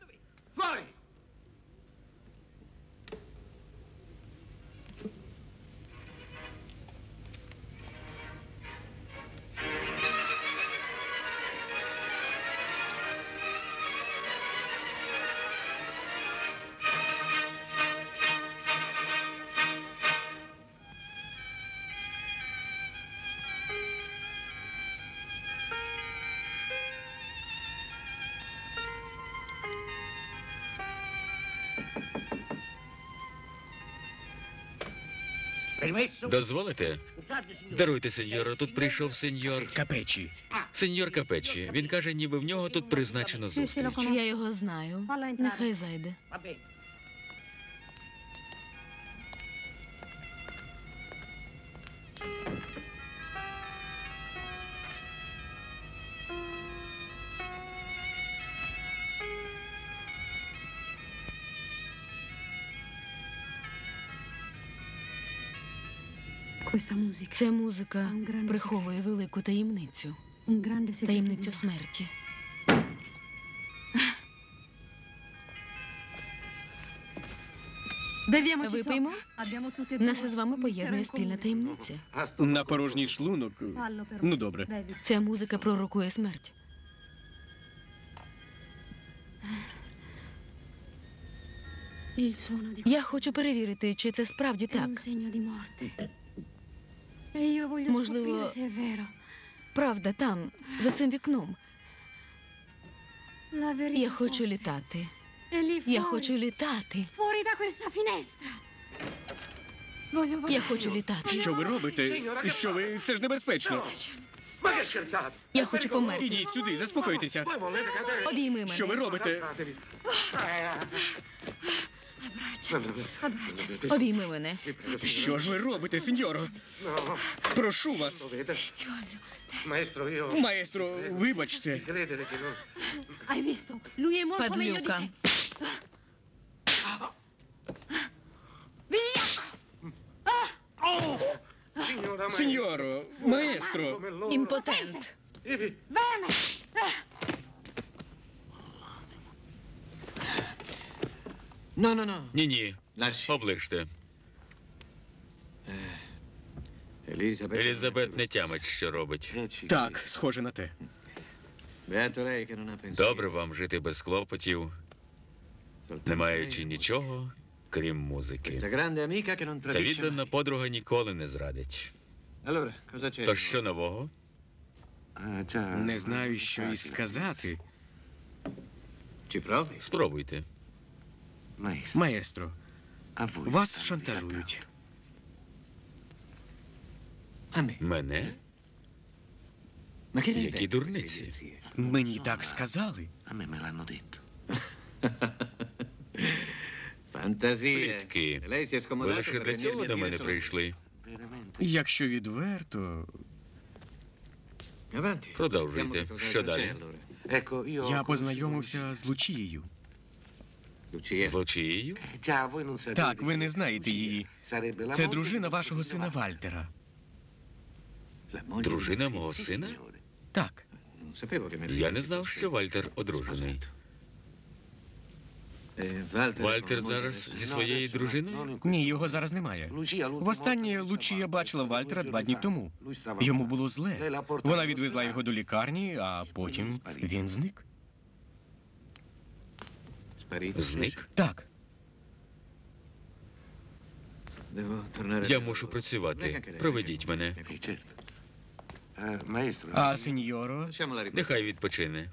Дозволите? Даруйте, сеньоро, тут прийшов сеньор. Капечі. Сеньор Капечі. Він каже, ніби в нього тут призначено зустріч. Я його знаю. Нехай зайде. Ця музика приховує велику таємницю. Таємницю смерті. Випиймо? Нас із вами поєднує спільна таємниця. На порожній шлунок. Ну, добре. Ця музика пророкує смерть. Я хочу перевірити, чи це справді так. Можливо, правда там, за цим вікном. Я хочу літати. Я хочу літати. Я хочу літати. Що ви робите? Що ви? Це ж небезпечно. Ma che scherzate? Я хочу померти. Ідіть сюди, заспокойтеся. Voi volete cadere? Обійми Що ви мене. робите? Обійми мене. Що ж ви робите, сеньоро? No, Прошу вас. lo vede? Maestro, io... Маестро, вибачте. Credere che non... Hai visto? Lui è molto meglio di Падлюка. te. Via! Signora Maestro... Сеньоро, маестро. Come loro... Імпотент. Ivi, Bene! No, no, no. Ні-ні, Lasci. оближте. Elisabetta. Елізабет не тямить, що робить. Так, схоже на те. Beato lei che non ha pensato. Добре вам жити без клопотів, не маючи нічого, крім Questa музики. grande amica che non Ця tradisce віддана mai. подруга ніколи не зрадить. Allora, cosa c'è? То що нового? Ah, già. Не знаю, що і сказати. Ci provi? Спробуйте. Maestro, Маестро, a voi... вас шантажують. A me. Мене? Ma che ne Які pensi? дурниці. Мені так сказали. A me me l'hanno detto. Fantasia. Плітки. Lei si è Ви scomodato лише per для цього venirmi a до dire мене solo- прийшли. Veramente. Якщо відверто, Avanti. Продовжуйте. Siamo di Що cosa далі? c'è allora? Ecco, io... я познайомився з Лучією. Lucia. З Лучією? Già, voi non sapete... Так, ви не знаєте її. Sarebbe la Це moglie дружина di вашого vostro сина figlio Вальтера. La moglie Дружина di- мого Sì, сина? signore. Так, Non sapevo che me Я не знав, що Вальтер одружений. Вальтер зараз зі своєю дружиною? ні, його зараз немає. Востаннє Лучія бачила Вальтера 2 дні тому. Йому було зле. Вона відвезла його до лікарні, а потім він зник. Зник? Так, Я мушу працювати. Проведіть мене. Sì, certo. Maestro... а сеньоро, Нехай відпочине.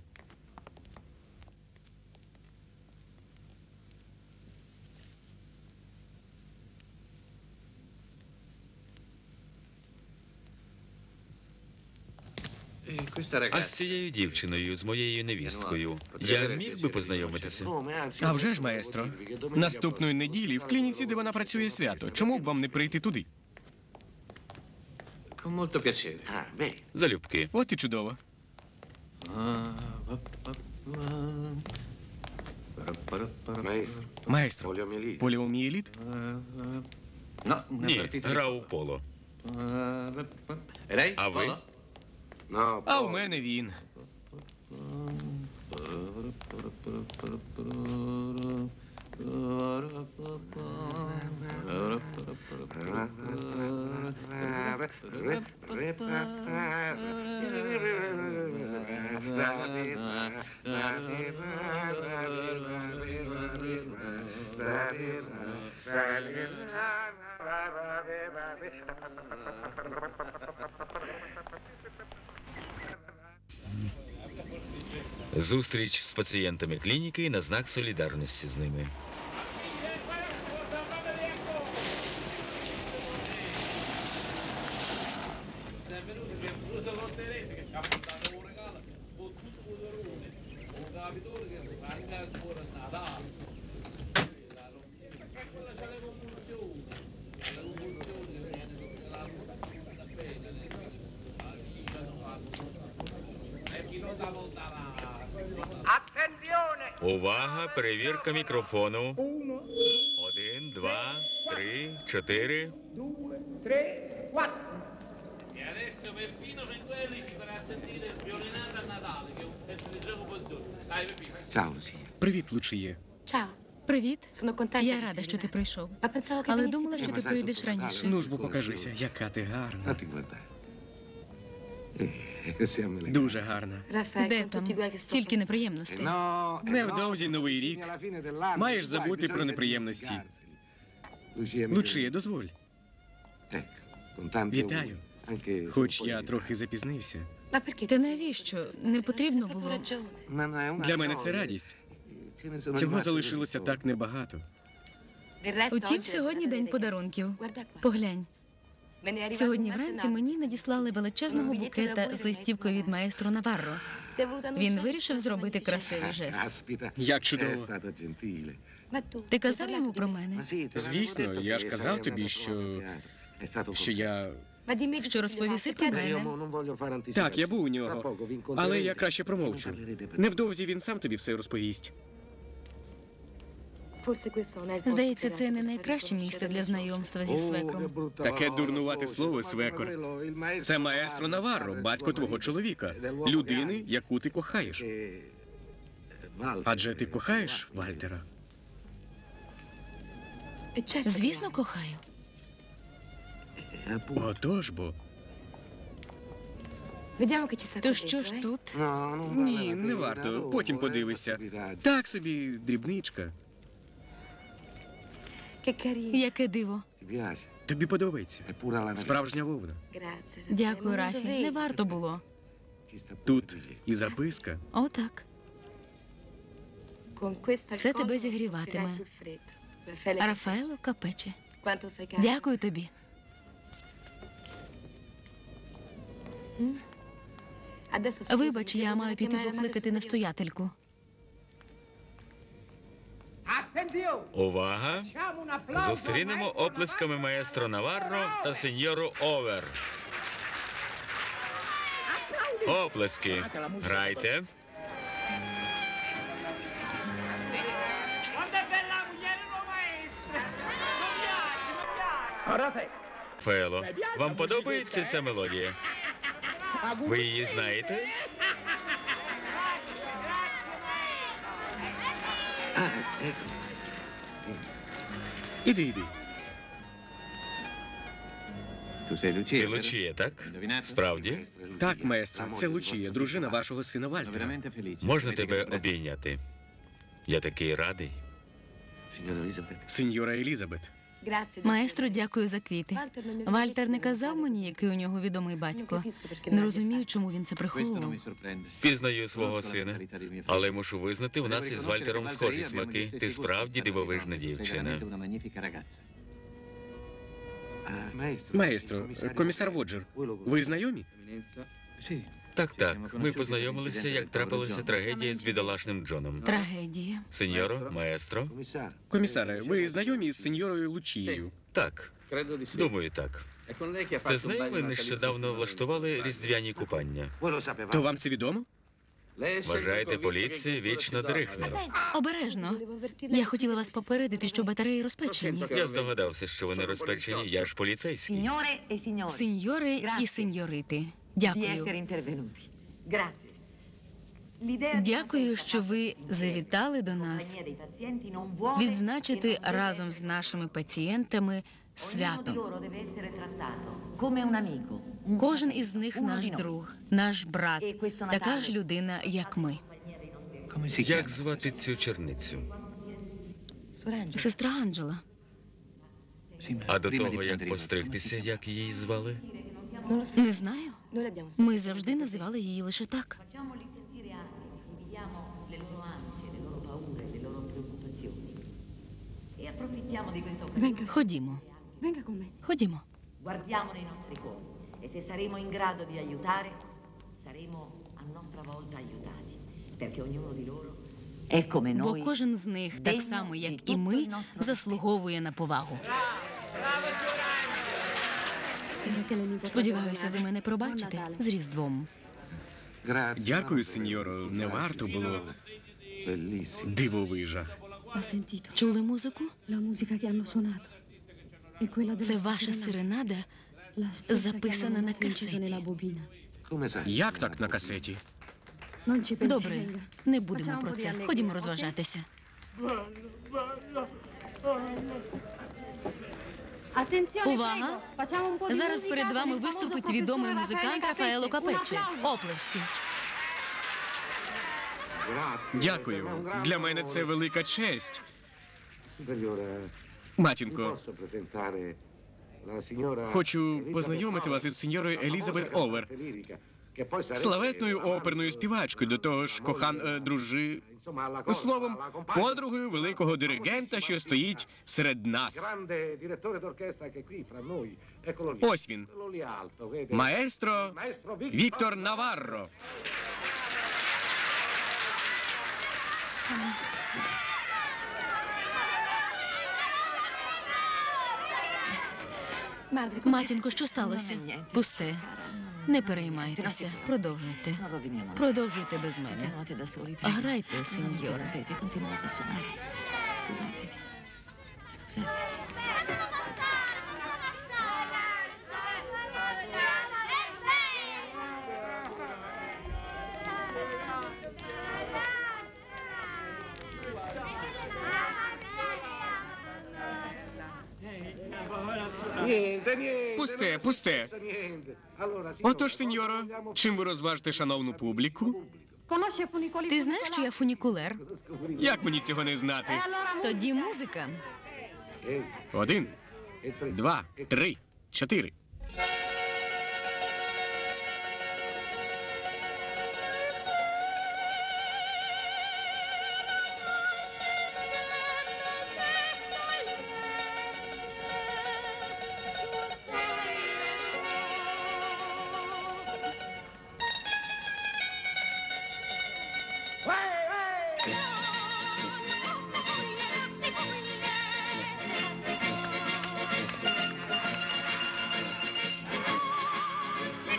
А з цією дівчиною, з моєю невісткою, я міг би познайомитися? а вже ж, маестро, наступної неділі в клініці, де вона працює, свято. Чому б вам не прийти туди? Con molto piacere. Ah, beh, Залюбки. От і чудово. maestro, Маестро, poliomielite. поліомієліт? No, una Ні, partita di- гра у поло. E lei? А ви? Polo? No, А у мене він. Зустріч з пацієнтами клініки на знак солідарності з ними. Увага, перевірка мікрофону. 1, 2, 3, 4. 2, 3, 4. E adesso Peppino Cenguelli ci farà sentire Sviolinata a Natale, che è un pezzo di gioco buongiorno. Dai Peppino. Ciao, Lucia. Привіт, Лучіє. Ciao, Привіт. sono contenta. Я che рада, sei що ти arrivata. прийшов. Ma pensavo che Але venissi думала, prima. що ти прийдеш раніше. Ну ж бо покажися, яка ти гарна. Fatti guardare. Siamo le... Дуже гарна. Raffaele, Де con там? tutti i guai che sto Стільки passando. неприємностей. No, Невдовзі Новий рік. alla fine dell'anno. Маєш Guarda, забути bisogna про неприємності. dimenticarseli. Lucia, mi Лучіє, дозволь. Ecco, con tanti Вітаю. auguri. Anche se Хоч un po' я di- трохи запізнився. Ma perché? Та навіщо? Не потрібно Hai було. ragione. Ma no, è una Для мене це gioia. радість. Ce ne sono Цього rimaste залишилося così так небагато. Del resto, Утім, oggi è сьогодні il день giorno подарунків. Guarda qua. Поглянь. Сьогодні вранці мені надіслали величезного букета з листівкою від маестро Наварро. Він вирішив зробити красивий жест. Як чудово. Ти казав йому про мене? Звісно, я ж казав тобі, що я... Що розповіси про мене? Так, я був у нього, але я краще промовчу. Невдовзі він сам тобі все розповість. Здається, це не найкраще місце для знайомства зі свекром. Таке дурнувате слово свекор. Це маестро Наварро, батько твого чоловіка, людини, яку ти кохаєш. Адже ти кохаєш Вальтера? Звісно, кохаю. Отож бо. То що ж тут? Ні, не варто. Потім подивися. Так собі, дрібничка. Яке диво. Тобі подобається. Справжня вовна. Дякую, Рафі. Не варто було. Тут і записка. Отак. Це тебе зігріватиме. Рафаело Капече. Дякую тобі. Вибач, я маю піти покликати настоятельку. Увага! Зустрінемо оплесками маестро Наварро та сеньору Овер. Оплески. Грайте. Фело, вам подобається ця мелодія? Ви її знаєте? Іди. Ти Лучія, так? Справді? Так, маестро, це Лучія, дружина вашого сина Вальтера. Можна тебе обійняти? Я такий радий. Сеньора Елізабет. Маестро, дякую за квіти. Вальтер не казав мені, який у нього відомий батько. Не розумію, чому він це приховував. Пізнаю свого сина, але мушу визнати, у нас із Вальтером схожі смаки. Ти справді дивовижна дівчина. Маестро, комісар Воджер, ви знайомі? Так. Ми познайомилися, як трапилася трагедія з бідолашним Джоном. Трагедія. Сеньоро, маестро? Комісаре, ви знайомі з сеньорою Лучією? Так. Думаю, так. Це з нею ми нещодавно влаштували різдвяні купання. То вам це відомо? Вважаєте, поліція вічно дрихне. Обережно. Я хотіла вас попередити, що батареї розпечені. Я здогадався, що вони розпечені, я ж поліцейський. Сеньори і сеньорити. Дякую. Дякую, що ви завітали до нас відзначити разом з нашими пацієнтами свято. Кожен із них наш друг, наш брат, така ж людина, як ми. Як звати цю черницю? Сестра Анджела. А до того, як постригтися, як її звали? Не знаю. Ми завжди називали її лише так. Ходімо. Ходімо. Guardiamo nei nostri cuori e se saremo in grado di aiutare, saremo a nostra volta aiutati, perché ognuno di loro è come Бо noi. кожен з них, так само як і ми, заслуговує на повагу. Сподіваюся, ви мене пробачите з Різдвом. Дякую, сеньоро, не варто було. Дивовижа. Чули музику? Це ваша серенада, записана на касеті. Як так на касеті? Добре, не будемо про це. Ходімо розважатися. Увага! Зараз перед вами виступить відомий музикант Рафаело Капече. Оплески. Дякую. Для мене це велика честь. Матінко, хочу познайомити вас із сеньорою Елізабет Овер, славетною оперною співачкою, до того ж словом, подругою великого диригента, що стоїть серед нас. Ось він. Маестро Віктор Наварро. Матінко, що сталося? Пусте. Не переймайтеся. Продовжуйте. Продовжуйте без мене. Грайте, сеньоре. Пусте, пусте. Отож, сеньоро, чим ви розважите шановну публіку? Ти знаєш, що я фунікулер? Як мені цього не знати? Тоді музика. 1, 2, 3, 4.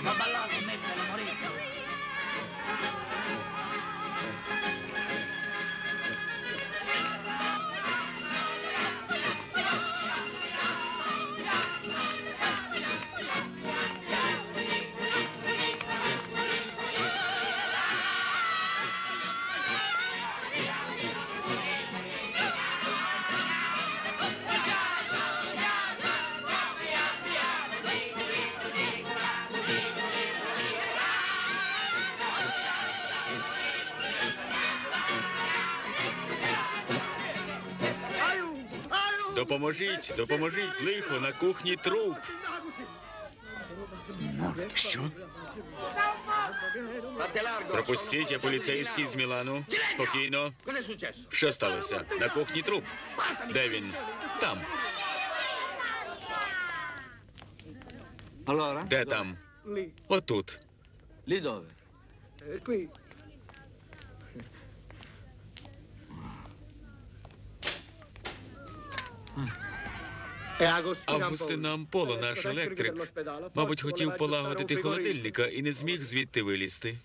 Va a ballare con me, bella moretta. Допоможіть, допоможіть, лихо, на кухні труп. Що? Пропустіть, я поліцейський з Мілану. Спокійно. Що сталося? На кухні труп. Де він? Там. Де там? Отут. Lì dove? Qui. Августина Амполо, наш електрик, мабуть, хотів полагодити холодильника і не зміг звідти вилізти.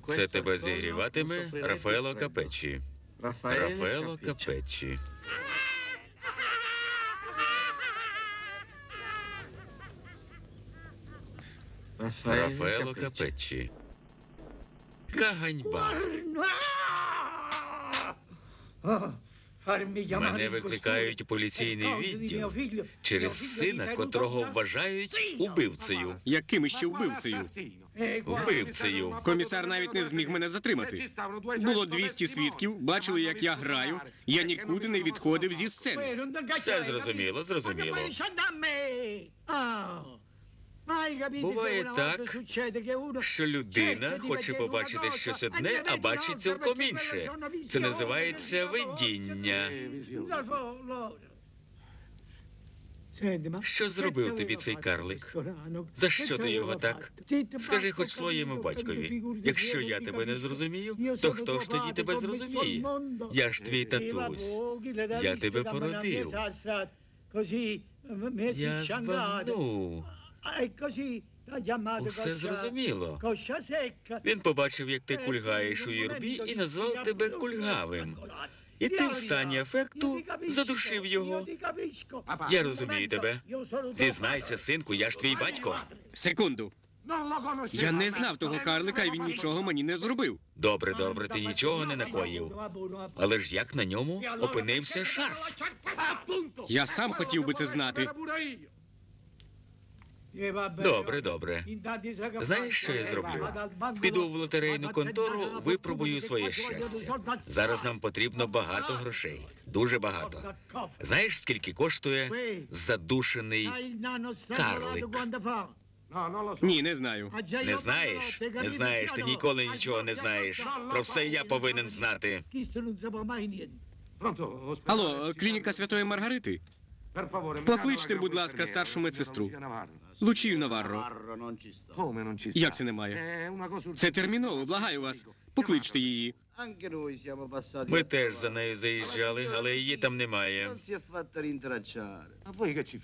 Це тебе зігріватиме Рафаело Капеччі. Рафаело Капеччі. Рафаело Капеччі. Яка ганьба. Мене викликають у поліційний відділ через сина, котрого вважають убивцею. Яким іще вбивцею? Вбивцею. Комісар навіть не зміг мене затримати. Було 200 свідків, бачили, як я граю. Я нікуди не відходив зі сцени. Все зрозуміло, зрозуміло. Буває так, що людина хоче побачити щось одне, а бачить цілком інше. Це називається видіння. Що зробив тобі цей карлик? За що ти його так? Скажи хоч своєму батькові. Якщо я тебе не зрозумію, то хто ж тоді тебе зрозуміє? Я ж твій татусь. Я тебе породив. Я збагнув. Усе зрозуміло. Він побачив, як ти кульгаєш у юрбі, і назвав тебе кульгавим. І ти в стані афекту задушив його. Я розумію тебе. Зізнайся, синку, я ж твій батько. Секунду. Я не знав того карлика, і він нічого мені не зробив. Добре, добре, ти нічого не накоїв. Але ж як на ньому опинився шарф? Я сам хотів би це знати. Добре, добре. Знаєш, що я зроблю? Піду в лотерейну контору, випробую своє щастя. Зараз нам потрібно багато грошей. Дуже багато. Знаєш, скільки коштує задушений карлик? Ні, не знаю. Не знаєш? Не знаєш, ти ніколи нічого не знаєш. Про все я повинен знати. Алло, клініка Святої Маргарити? Покличте, будь ласка, старшу медсестру. Лучію Наварро. Як це немає? Це терміново, благаю вас. Покличте її. Ми теж за нею заїжджали, але її там немає.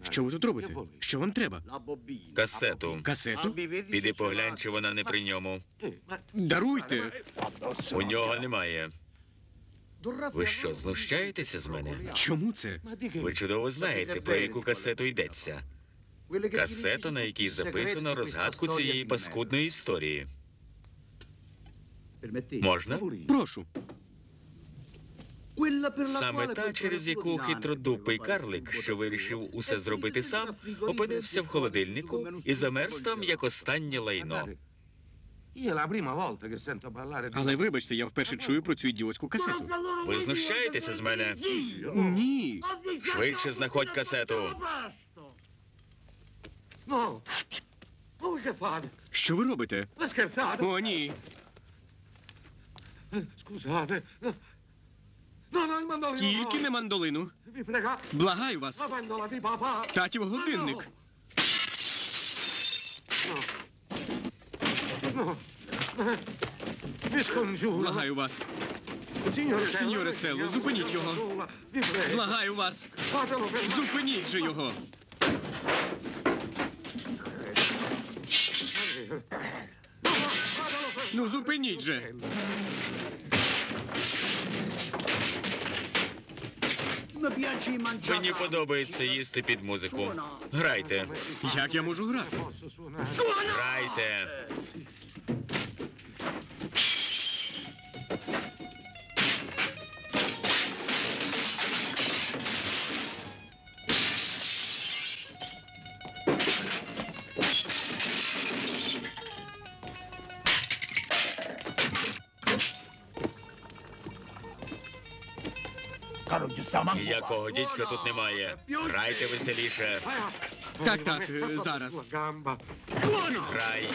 Що ви тут робите? Що вам треба? Касету. Касету? Піди поглянь, чи вона не при ньому. Даруйте. У нього немає. Ви що, знущаєтеся з мене? Чому це? Ви чудово знаєте, про яку касету йдеться. Касета, на якій записано розгадку цієї паскудної історії. Можна? Прошу. Саме та, через яку хитродупий карлик, що вирішив усе зробити сам, опинився в холодильнику і замерз там, як останнє лайно. Але вибачте, я вперше чую про цю ідіотську касету. Ви знущаєтеся з мене? Ні. Швидше знаходь касету. Що ви робите? О, ні. Тільки не мандолину. Благаю вас. Татів годинник. Благаю вас. Сеньоре Селло, зупиніть його. Благаю вас. Зупиніть же його. Ну, зупиніть же. Мені подобається їсти під музику. Грайте. Як я можу грати? Грайте. Ніякого дідька тут немає. Грайте веселіше. Так, зараз. Грай.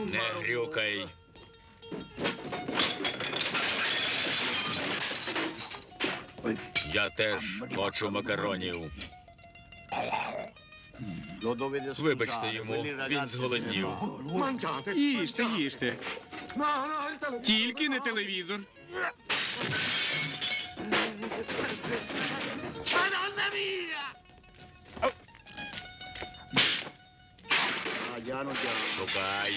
Не грюкай. Я теж хочу макаронів. Вибачте йому, він зголоднів. Їжте, їжте. Тільки не телевізор. Шукай.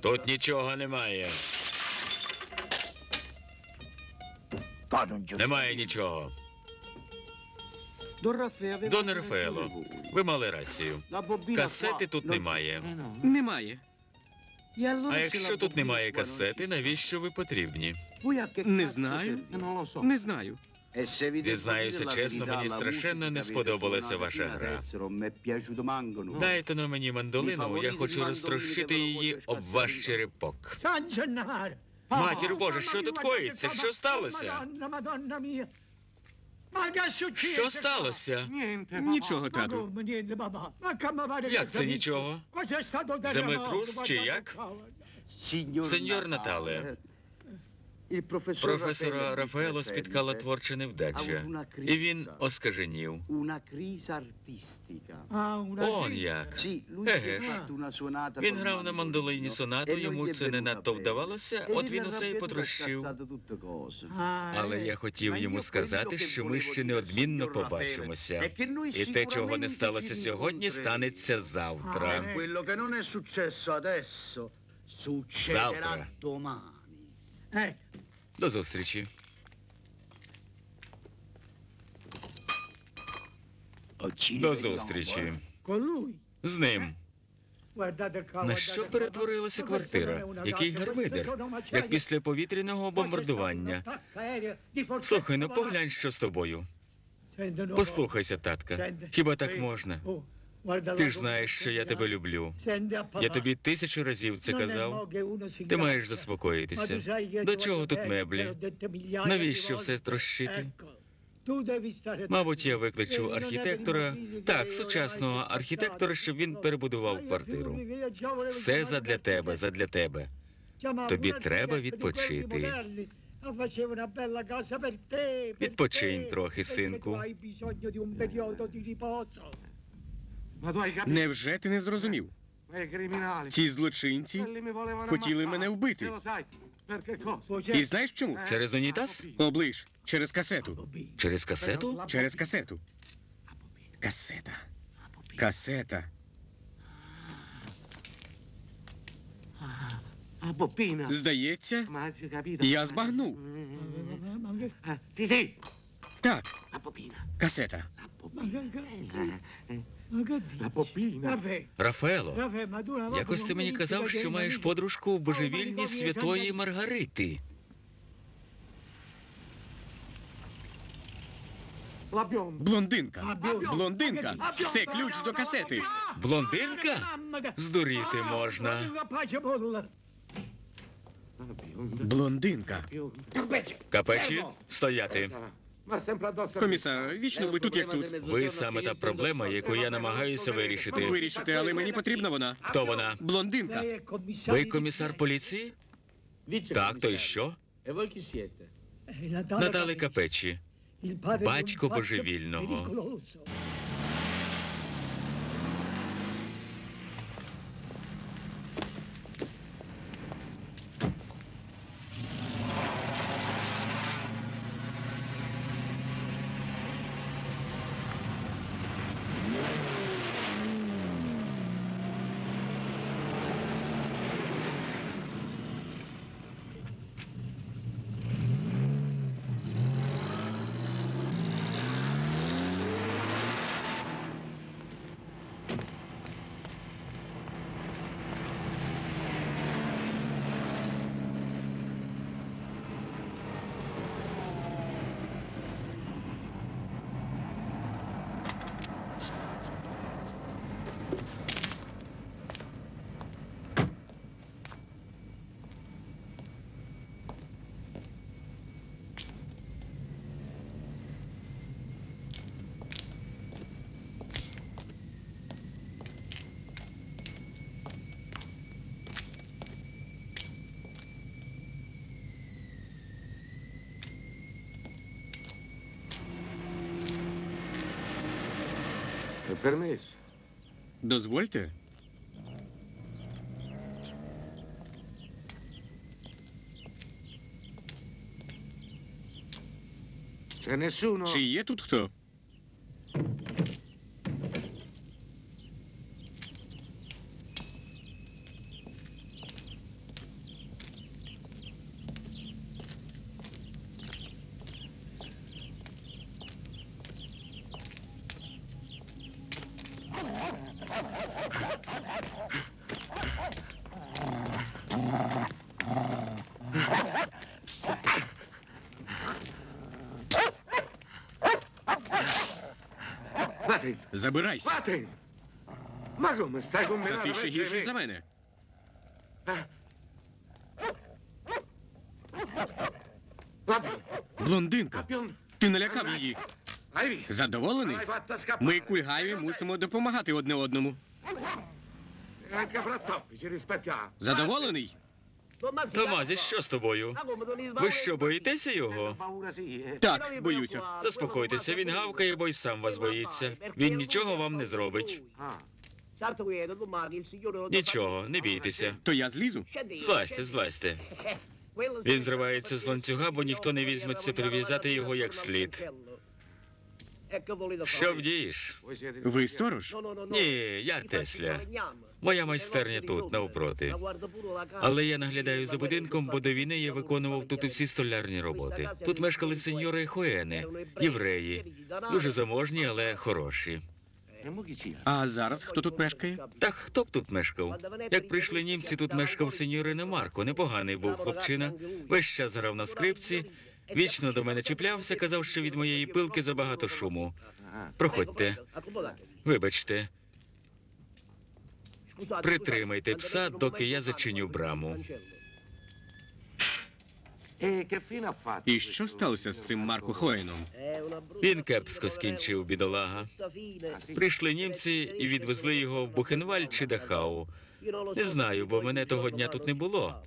Тут нічого немає. Немає нічого. Доне Рафаело, ви мали рацію. Касети тут немає. Немає. А якщо тут немає касети, навіщо ви потрібні? Не знаю. Не знаю. Зізнаюся чесно, мені страшенно не сподобалася ваша гра. Дайте на мені мандолину, я хочу розтрощити її об ваш черепок. Матір Божа, що тут коїться? Що сталося? Що сталося? Нічого, тату. Як це нічого? Землетрус чи як? Сеньор Натале, професора Рафаело спіткала творча невдача, і він оскаженів. Он як. Еге ж. Він грав на мандолині сонату, йому це не надто вдавалося, от він усе і потрощив. Але я хотів йому сказати, що ми ще неодмінно побачимося. І те, чого не сталося сьогодні, станеться завтра. Завтра. До зустрічі. До зустрічі. З ним. На що перетворилася квартира? Який гармидер? Як після повітряного бомбардування. Слухай, ну поглянь, що з тобою. Послухайся, татка. Хіба так можна? Ти ж знаєш, що я тебе люблю. Я тобі 1000 разів це казав. Ти маєш заспокоїтися. До чого тут меблі? Навіщо все трощити? Мабуть, я викличу архітектора, так, сучасного архітектора, щоб він перебудував квартиру. Все задля тебе, задля тебе. Тобі треба відпочити. Відпочинь трохи, синку. Невже ти не зрозумів? Ці злочинці хотіли мене вбити. І знаєш чому? Через унітаз? Оближ, через касету. Через касету? Через касету. Касета. Касета. Здається, я збагнув. Так, касета. Рафаело, якось ти мені казав, що маєш подружку в божевільні Святої Маргарити. Блондинка. Блондинка. Це ключ до касети. Блондинка? Здуріти можна. Блондинка. Капечі, стояти. Комісар, вічно ви тут, як тут. Ви саме та проблема, яку я намагаюся вирішити. Вирішити, але мені потрібна вона. Хто вона? Блондинка. Ви комісар поліції? Так, то й що? Натали Капечі, батько божевільного. Дозвольте. Чи є тут хто? Забирайся. Та ти ще гірший за мене. Блондинка, ти налякав її. Задоволений? Ми, кульгаві, мусимо допомагати одне одному. Задоволений? Томазі, що з тобою? Ви що, боїтеся його? Так, боюся. Заспокойтеся, він гавкає, бо й сам вас боїться. Він нічого вам не зробить. Нічого, не бійтеся. То я злізу? Злазьте, злазьте. Він зривається з ланцюга, бо ніхто не візьметься прив'язати його як слід. Що вдієш? Ви сторож? Ні, я Тесля. Моя майстерня тут, навпроти. Але я наглядаю за будинком, бо до війни я виконував тут усі столярні роботи. Тут мешкали сеньори Хуени, євреї. Дуже заможні, але хороші. А зараз хто тут мешкає? Та хто б тут мешкав? Як прийшли німці, тут мешкав сеньорино Марко. Непоганий був хлопчина. Весь час грав на скрипці, вічно до мене чіплявся, казав, що від моєї пилки забагато шуму. Проходьте. Вибачте. Притримайте пса, доки я зачиню браму. І що сталося з цим Марко Хоєном? Він кепсько скінчив, бідолага. Прийшли німці і відвезли його в Бухенвальд чи Дахау. Не знаю, бо мене того дня тут не було.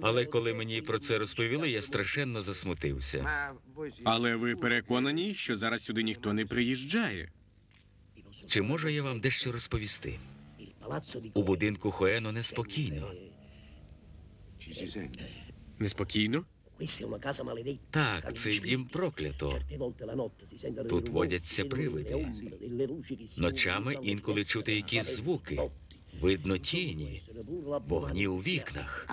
Але коли мені про це розповіли, я страшенно засмутився. Але ви переконані, що зараз сюди ніхто не приїжджає? Чи можу я вам дещо розповісти? У будинку Хоено неспокійно. Неспокійно? Так, цей дім проклято. Тут водяться привиди. Ночами інколи чути якісь звуки. Видно тіні, вогні у вікнах.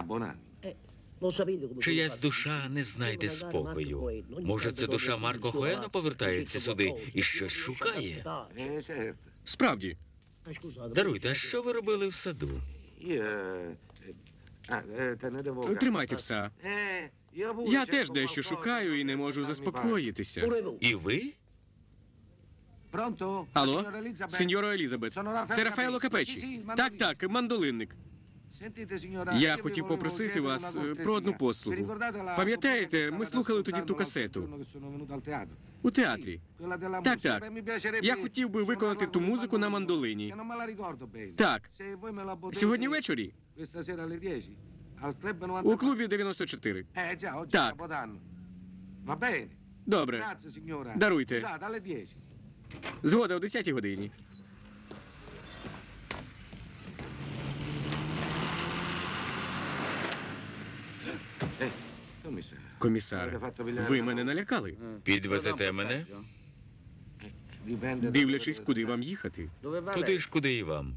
Чиясь душа не знайде спокою. Може, це душа Марко Хоено повертається сюди і щось шукає? Справді. Даруйте, а що ви робили в саду? Тримайте пса. Я теж дещо шукаю і не можу заспокоїтися. І ви? Алло? Сеньоро Елізабет, це Рафаело Капечі. Так, мандолинник. Я хотів попросити вас про одну послугу. Пам'ятаєте, ми слухали тоді ту касету? У театрі. Так. Я хотів би виконати ту музику на мандолині. Так. Сьогодні ввечері? У клубі 94. Так. Добре. Даруйте. Згода о 10-й годині. Комісаре, ви мене налякали. Підвезете мене? Дивлячись, куди вам їхати. Туди ж, куди і вам.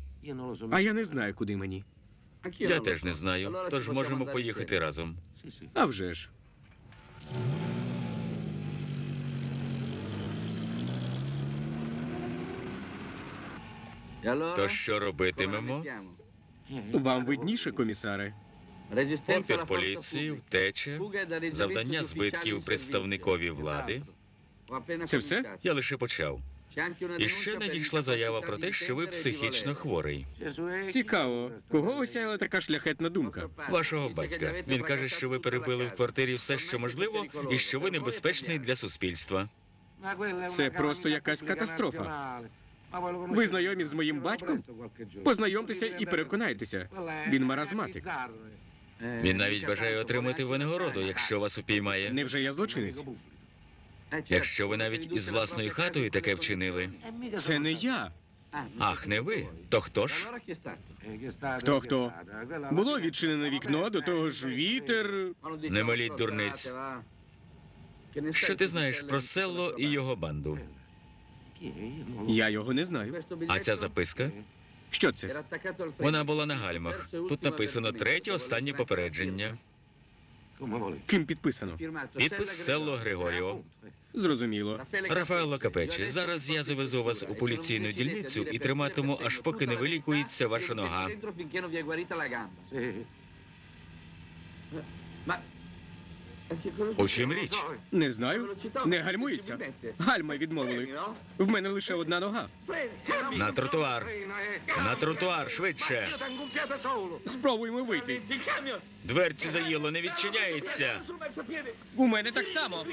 А я не знаю, куди мені. Я теж не знаю, тож можемо поїхати разом. А вже ж. То що робитимемо? Вам видніше, комісаре. Опір поліції, втеча, завдання збитків представникові влади. Це все? Я лише почав. І ще надійшла заява про те, що ви психічно хворий. Цікаво. Кого осяяла така шляхетна думка? Вашого батька. Він каже, що ви перебили в квартирі все, що можливо, і що ви небезпечний для суспільства. Це просто якась катастрофа. Ви знайомі з моїм батьком? Познайомтеся і переконайтеся. Він маразматик. Він навіть бажає отримати винагороду, якщо вас упіймає. Невже я злочинець? Якщо ви навіть із власною хатою таке вчинили. Це не я. Ах, не ви? То хто ж? Хто? Було відчинене вікно, до того ж вітер. Не моліть дурниць. Що ти знаєш про Селло і його банду? Я його не знаю. А ця записка? Що це? Вона була на гальмах. Тут написано третє останнє попередження. Ким підписано? Підпис Селло Григоріо. Зрозуміло. Рафаело Капечі, зараз я завезу вас у поліційну дільницю і триматиму, аж поки не вилікується ваша нога. У чим річ? Не знаю. Не гальмується. Гальма відмовили. В мене лише одна нога. На тротуар. На тротуар, швидше. Спробуймо вийти. Дверці заїло, не відчиняється. У мене так само.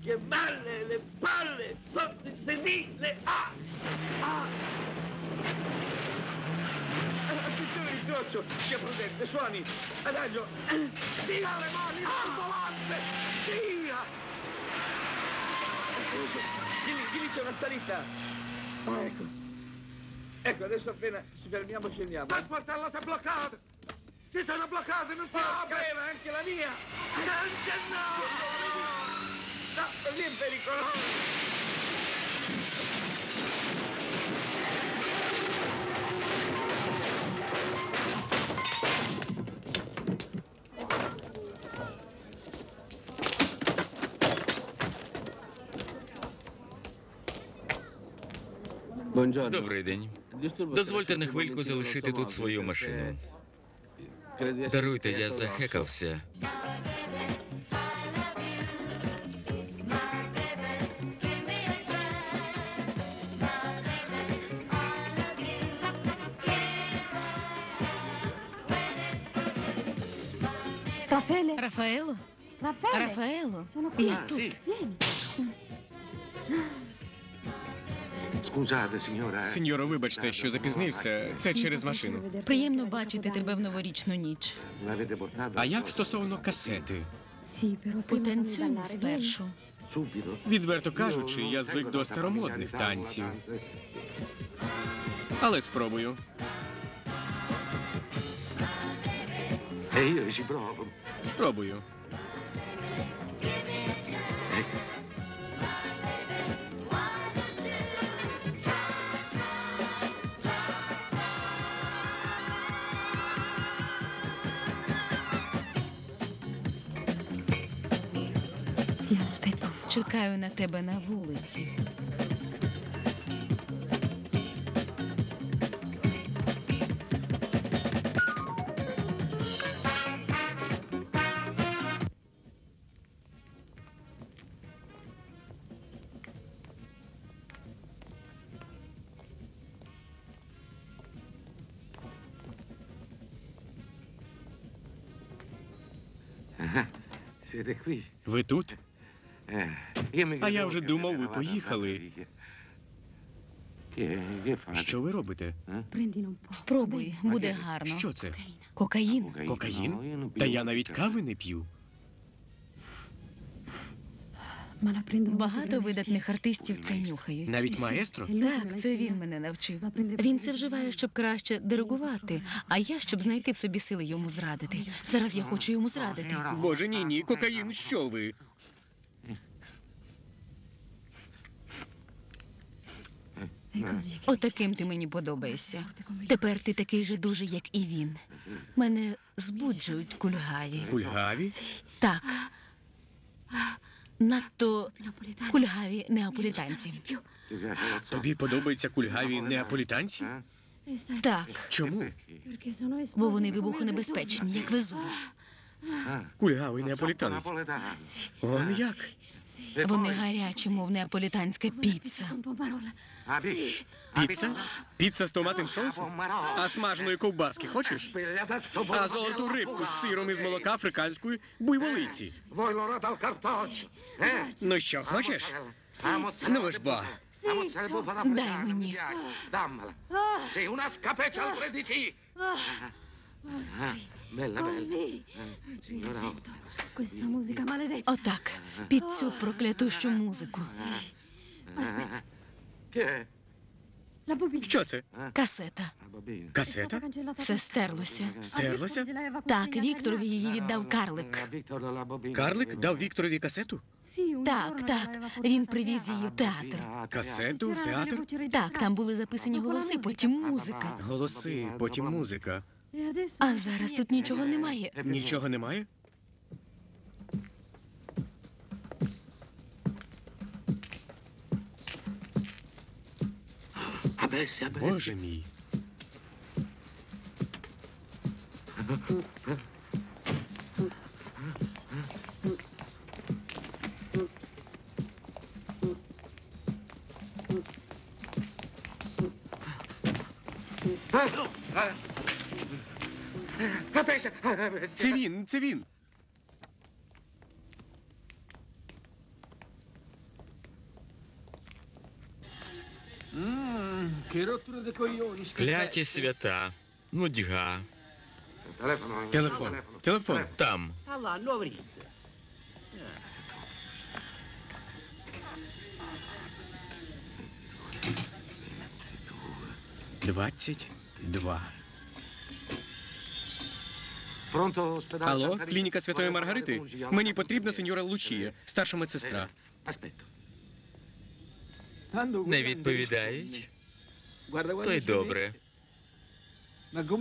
Che balle, le palle, sotto i sedili, Attenzione il croccio, sia prudente, suoni, adagio, via le mani, al volante, via! Di lì c'è una salita. Ecco. Ecco, adesso appena ci fermiamo scendiamo. La sportella si è bloccata! Si sono bloccate, non si apre! Anche la mia! Anche no! No, lì è pericoloso! Добрий день. Дозвольте на хвильку залишити тут свою машину. Даруйте, я захекався. Рафаело? Рафаело? Я тут. Сеньоро, вибачте, що запізнився. Це через машину. Приємно бачити тебе в новорічну ніч. А як стосовно касети? Потанцюймо спершу. Відверто кажучи, я звик до старомодних танців. Але спробую. Спробую. Чекаю на тебе на вулиці. Ви тут? А я вже думав, ви поїхали. Що ви робите? Спробуй, буде гарно. Що це? Кокаїн. Кокаїн? Та я навіть кави не п'ю. Багато видатних артистів це нюхають. Навіть маестро? Так, це він мене навчив. Він це вживає, щоб краще диригувати, а я, щоб знайти в собі сили йому зрадити. Зараз я хочу йому зрадити. Боже, ні, кокаїн, що ви? Отаким ти мені подобаєшся. Тепер ти такий же дуже, як і він. Мене збуджують кульгаві. Кульгаві? Так. Надто кульгаві неаполітанці. Тобі подобаються кульгаві неаполітанці? Так, Чому? бо вони вибухонебезпечні, як Везувій. Кульгавий неаполітанець. Он як? Вони гарячі, мов неаполітанська піца. Піца? Піца з томатним соусом? А смаженої ковбаски хочеш? А золоту рибку з сиром із молока африканської буйволиці? Ну що, хочеш? Ну ж бо. Дай мені. Отак, під цю проклятущу музику. Що це? Касета. Касета? Все стерлося. Стерлося? Так, Вікторові її віддав карлик. Карлик дав Вікторові касету? Так, так. Він привіз її в театр. Касету в театр? Так, там були записані голоси, потім музика. Голоси, потім музика. А зараз тут нічого немає. Нічого немає? Боже мій. Це він, це він. Кляті свята. Нудьга. Телефон. Телефон. Там. Allora, lo avrete. 22. Алло, клініка Святої Маргарити? Мені потрібна сеньора Лучія, старша медсестра. Не відповідають? То й добре.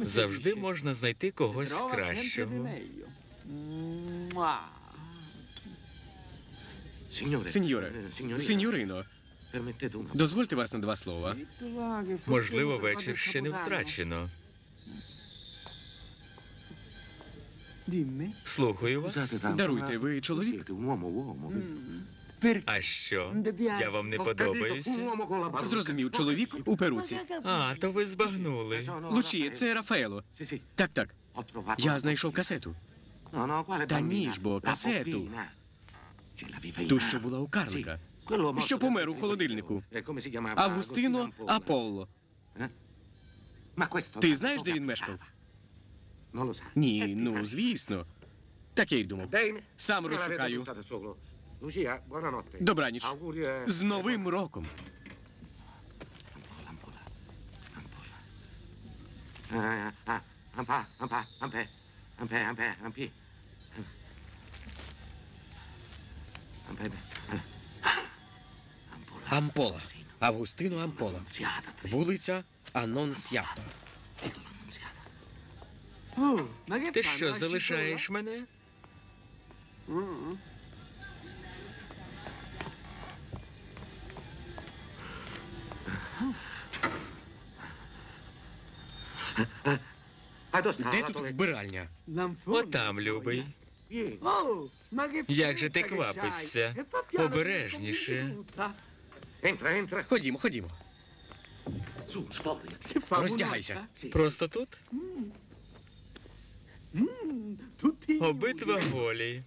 Завжди можна знайти когось кращого. Сеньоре, сеньорино, Дозвольте вас на 2 слова. Можливо, вечір ще не втрачено. Слухаю вас. Даруйте, ви чоловік? А що? Я вам не подобаюся? Зрозумів, чоловік у перуці. А, то ви збагнули. Лучіє, це Рафаело. Так. Я знайшов касету. Та ні ж, бо касету. Ту, що була у карлика. Що помер у холодильнику. Августино Аполло. Ти знаєш, де він мешкав? Ні, ну, звісно. Так я й думав. Сам розшукаю. Добраніч. З Новим роком. Ампола. Августино Ампола. Вулиця Анонсіато. Ти що, залишаєш мене? Де тут вбиральня? Отам, любий. Як же ти квапишся? Обережніше. Ходімо. Роздягайся. Просто тут? Обидва голі.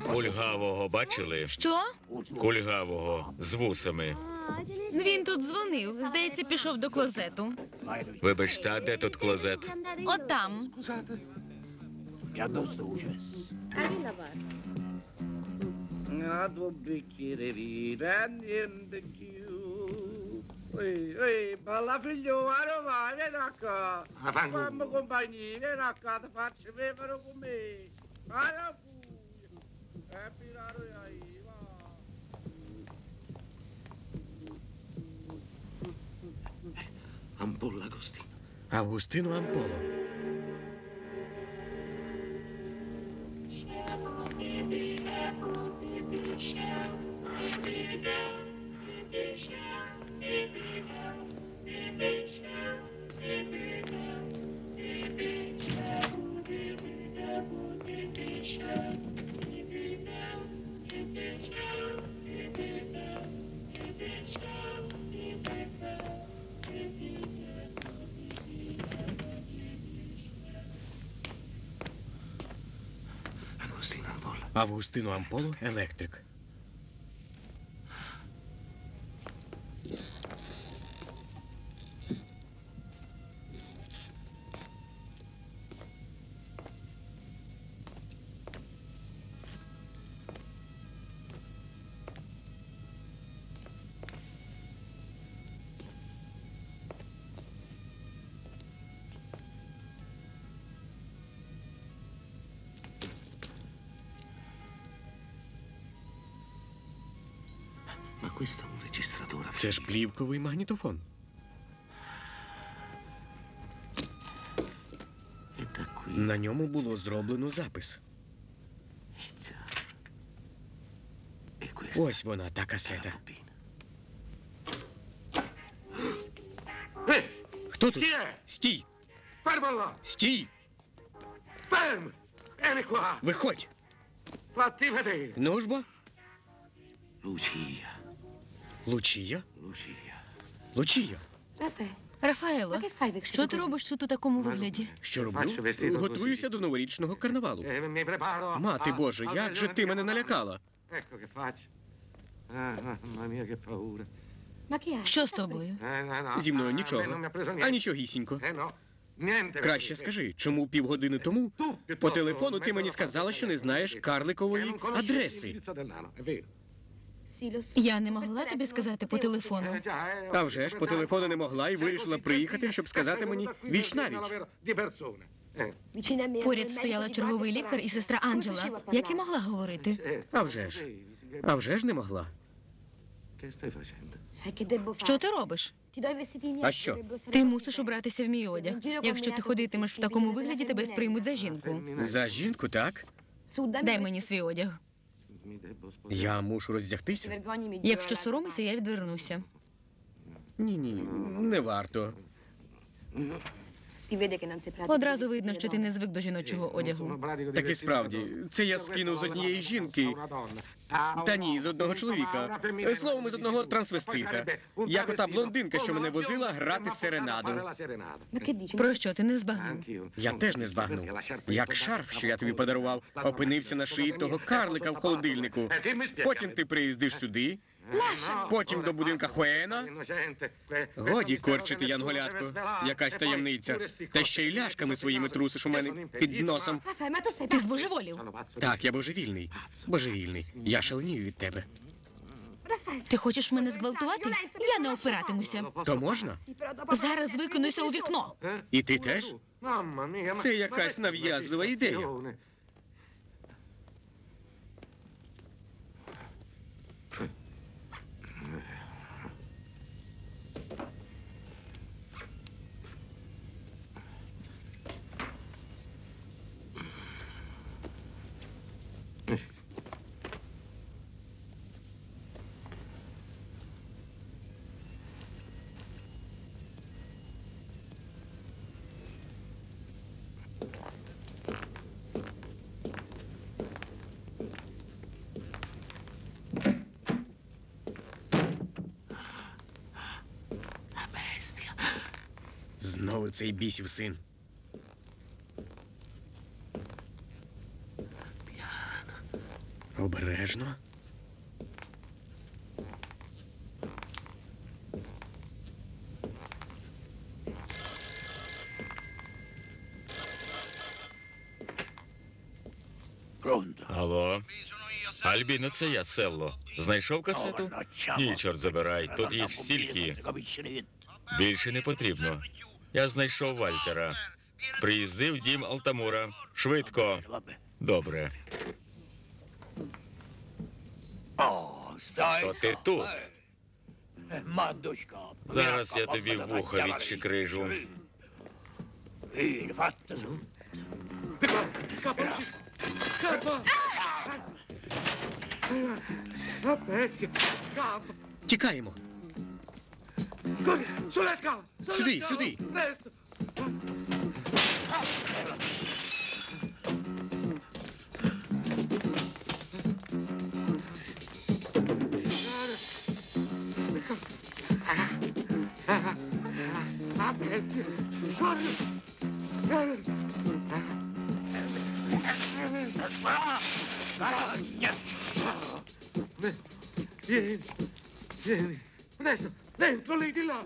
Кульгавого бачили? Що? Кульгавого з вусами. Він тут дзвонив. Здається, пішов до клозету. Вибачте, а де тут клозет? Отам. A due bicchieri vino e niente più. Ehi, balla figliuolo, vai, vieni qua. Fammi compagnia, vieni qua, ti faccio vivere con me. Vai a furia. E piraro aí, va. Ampolla Agostino. Августино Амполо. Августино Амполо, електрик. Ma questo è un registratore. Це ж плівковий магнітофон. E da qui. На ньому було зроблено запис. E questo. Ось вона, та касета. Хто тут? Chi è? Стій! Fermo là! Стій! Fermo! Vieni qua! Виходь! Fatti vedere! Ну ж бо. Lucia. Лучія? Lucia. Лучія? Рафаело, що ти робиш тут у такому вигляді? Що роблю? Готуюся до новорічного карнавалу. Mi preparo. Мати Боже, як же ти мене налякала? Ecco che faccio. Mamma mia, che paura. Що з тобою? No. Зі мною Non mi нічого. ha preso А niente. нічогісінько. No. Niente. Краще скажи, чому півгодини тому по телефону ти мені сказала, що не знаєш карликової адреси? È vero. Я не могла тобі сказати по телефону. А вже ж, по телефону не могла і вирішила приїхати, щоб сказати мені віч-навіч. Поряд стояла черговий лікар і сестра Анджела, як і могла говорити. А вже ж не могла. Що ти робиш? А що? Ти мусиш обратися в мій одяг. Якщо ти ходитимеш в такому вигляді, тебе сприймуть за жінку. За жінку, так? Дай мені свій одяг. Я мушу роздягтися? Якщо соромишся, я відвернуся. Ні, не варто. Одразу видно, що ти не звик до жіночого одягу. Так і справді, це я скинув з однієї жінки. Та ні, з одного чоловіка. Словом, з одного трансвестита. Як ота блондинка, що мене возила грати серенаду. Про що ти не збагнув? Я теж не збагнув. Як шарф, що я тобі подарував, опинився на шиї того карлика в холодильнику. Потім ти приїздиш сюди, потім до будинка Хуена. Годі корчити, янголятко. Якась таємниця. Та ще й ляшками своїми трусиш у мене під носом. Ти збожеволів. Так, я божевільний. Божевільний. Я шаленію від тебе. Ти хочеш мене зґвалтувати? Я не опиратимуся. То можна? Зараз викинуся у вікно. І ти теж? Це якась нав'язлива ідея. Знову цей бісів син. Обережно. Алло? Альбіно, це я, Селло. Знайшов касету? Ні, чорт забирай, тут їх стільки. Більше не потрібно. Я знайшов Вальтера. Приїздив в дім Алтамура. Швидко. Добре. То ти тут. Зараз я тобі вуха відчикрижу. Тікаємо. Сюди, сюди.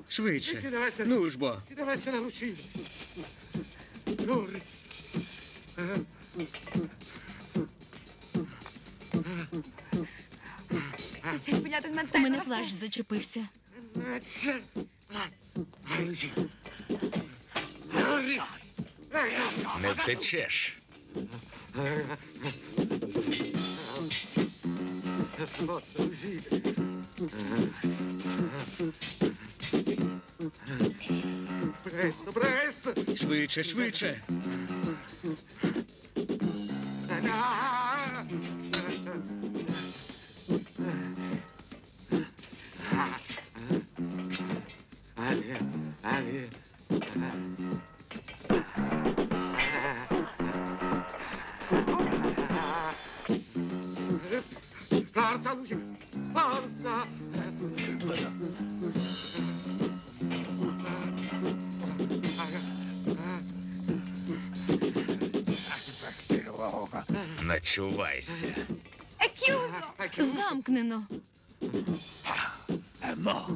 Швидше. Ну ж бо. У мене плащ зачепився. Не втечеш. Швидше, швидше. Начувайся. Замкнено.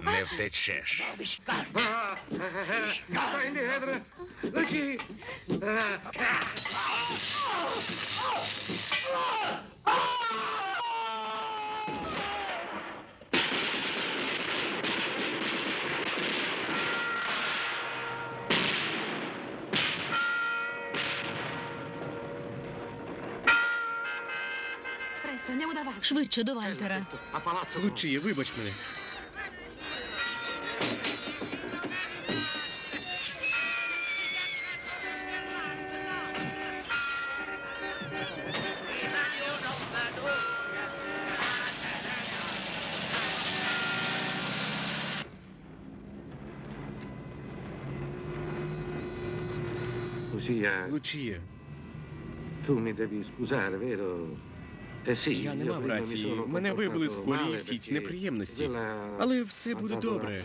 Не втечеш. Швидше до Вальтера. Лучія, вибач мене. Lucia, Лучія, tu mi devi scusare, vero? Sì, я не io мав prima mi рації. sono Мене вибили з comportato колії male всі ці perché неприємності. quella- Але все буде добре.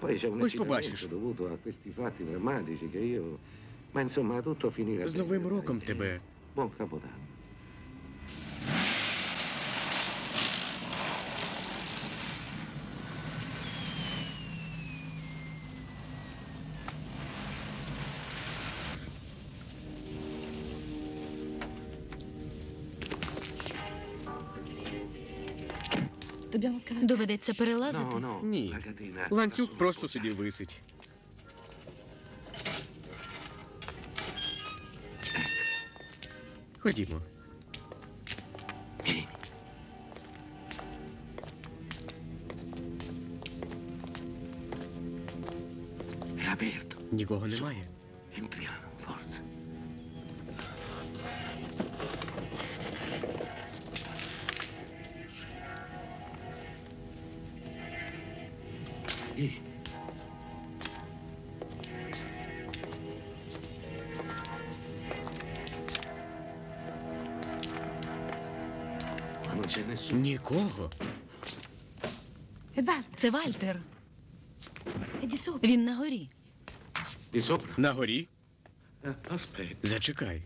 Poi c'è un Ось побачиш. accidente dovuto a questi fatti drammatici che io... Ma insomma, tutto finirà З bene, Новим dai. роком тебе. Buon Capodanno. Доведеться перелазити. No, no, Ні. la catena... Ланцюг просто собі висить. Ходімо. È aperto. Нікого немає. Entriamo, forza. Ma non c'è nessuno. Нікого. Це Вальтер. Він на горі. Di sopra? На горі? Aspetta. Зачекай.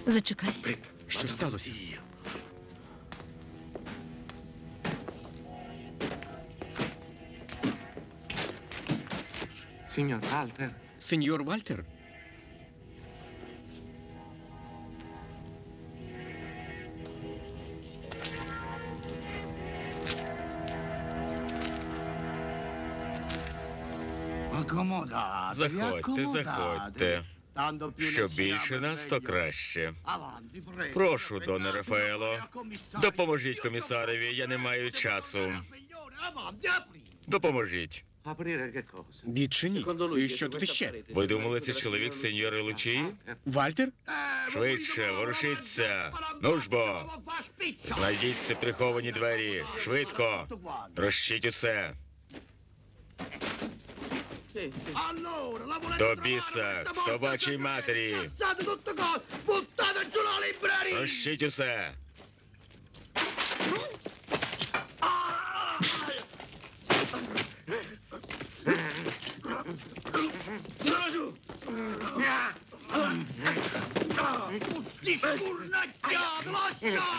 Зачекай. Aspetta. Що сталося? Io. Signor Walter, Сеньор Вальтер? Заходьте, заходьте. Що більше нас, то краще. Прошу, доне Рафаело, допоможіть комісарові, я не маю часу. Допоможіть. aprire che cosa? Відчиніть. І що тут іще? Ви думали, це чоловік сеньори Лучії? Вальтер? Швидше, ворушіться. Ну ж бо, знайдіть ці приховані двері. Швидко. Трощіть усе. До біса, к собачій матері. Трощіть усе.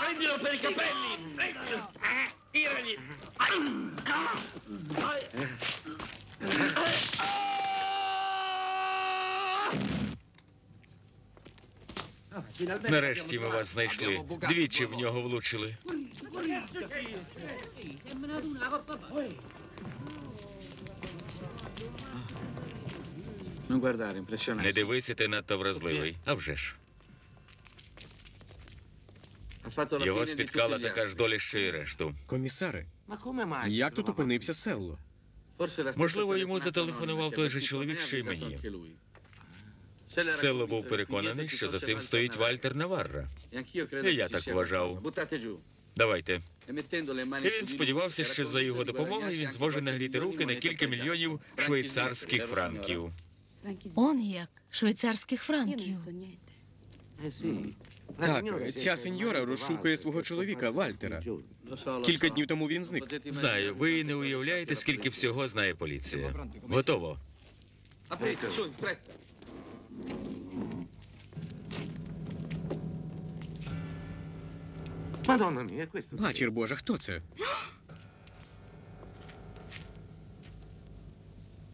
Prendilo per i capelli! Prendilo! Tiragli! Нарешті ми вас знайшли. Двічі в нього влучили. Non guardare, impressionante. Не дивися, ти надто вразливий. А вже ж. Ha fatto la Його fine di спіткала tutti gli така ж altri. доля, що й решту. Комісаре, Ma come mai? як тут опинився Селло? Forse la stessa Можливо, йому telefonata зателефонував anonima той che же ha чоловік, avvertito що й me, ha мені. avvisato anche lui. Se l'era Село convinto був che переконаний, dietro ci що за fosse цим Walter стоїть Navarra. Вальтер Наварра. E anch'io credo І che я ci так sia вважав. qualcosa. Buttate giù. Давайте. E mettendo le mani І su він di lui, сподівався, era що за convinto його di допомогою guadagnarsi він anche зможе qualche нагріти milione руки на monete кілька paesane. мільйонів Franchi швейцарських svizzeri, vero, франків. Он як. Швейцарських франків. Eh sì. La Так, signora ця cerca di сеньора imparare розшукує Walter свого per чоловіка, comparire Вальтера. tutti i giorni. Lo so, lo Кілька so. днів тому він зник. Potete Знаю, ви не уявляєте, скільки всього знає поліція. Готово. Aprite, su, in fretta. Madonna mia, questo... Матір Божа, хто це?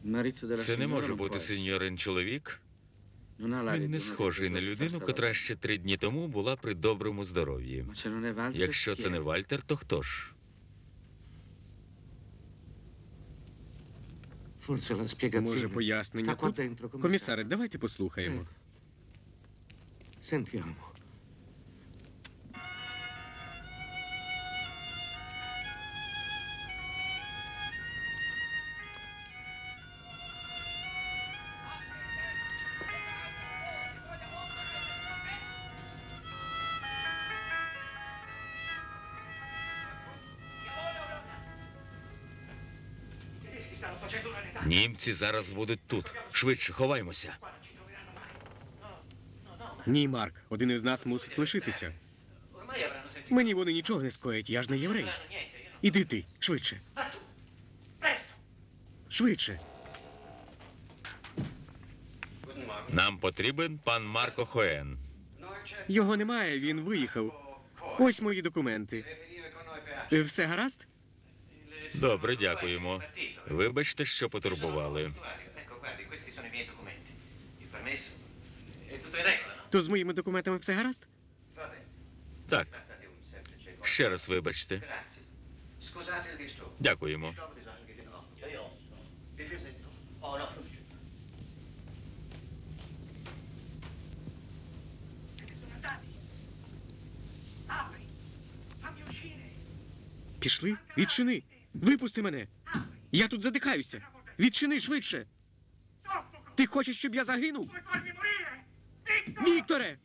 Il marito della Це не signora може non бути può essere. сеньорин чоловік. Він не схожий на людину, котра ще 3 дні тому була при доброму здоров'ї. Якщо це не Вальтер, то хто ж? Може, пояснення тут? Комісаре, давайте послухаємо. Sentiamo. Німці зараз будуть тут. Швидше, ховаймося. Ні, Марк, один із нас мусить лишитися. Мені вони нічого не скоять, я ж не єврей. Іди ти, швидше. Швидше. Нам потрібен пан Марко Хоен. Його немає, він виїхав. Ось мої документи. Все гаразд? Добре, дякуємо. Вибачте, що потурбували. Ecco, guardi, questi sono i miei documenti. Il permesso. È tutto in regola, no? То з моїми документами все гаразд? Va bene. Так, Tratta di un semplice ще раз вибачте. Grazie. Scusate il disturbo. Дякуємо. Trovo bisogno che no. Io. Il fiusetto. Oh, no, Lucio. Sono andati. Apri. Fammi uscire. Пішли? Відчини. Випусти мене. Я тут задихаюся. Відчини швидше. Ти хочеш, щоб я загинув? Вікторе!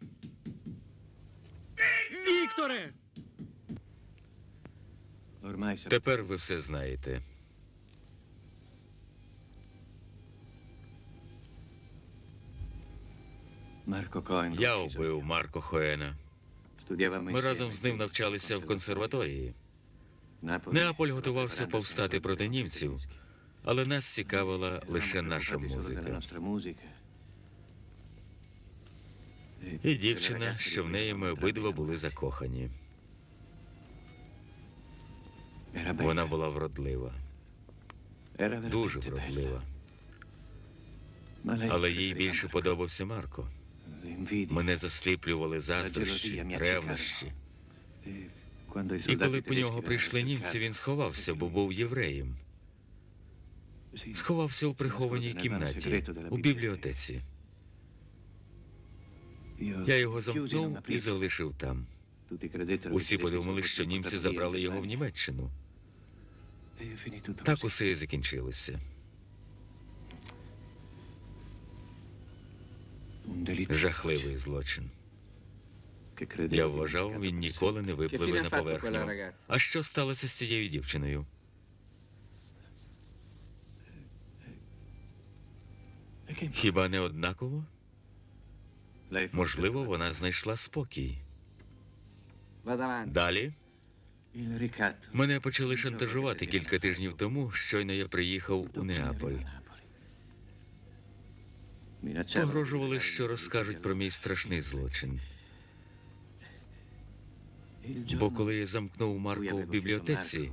Вікторе! Тепер ви все знаєте. Я убив Марко Хоена. Ми разом з ним навчалися в консерваторії. Неаполь готувався повстати проти німців, але нас цікавила лише наша музика. І дівчина, що в неї ми обидва були закохані. Вона була вродлива, дуже вродлива. Але їй більше подобався Марко. Мене засліплювали заздрощі, ревнощі. І коли по нього прийшли німці, він сховався, бо був євреєм. Сховався у прихованій кімнаті, у бібліотеці. Я його замкнув і залишив там. Усі подумали, що німці забрали його в Німеччину. Так усе і закінчилося. Жахливий злочин. Я вважав, він ніколи не випливе на поверхню. А що сталося з цією дівчиною? Хіба не однаково? Можливо, вона знайшла спокій. Далі? Мене почали шантажувати кілька тижнів тому, щойно я приїхав у Неаполь. Погрожували, що розкажуть про мій страшний злочин. Бо коли я замкнув Марко в бібліотеці,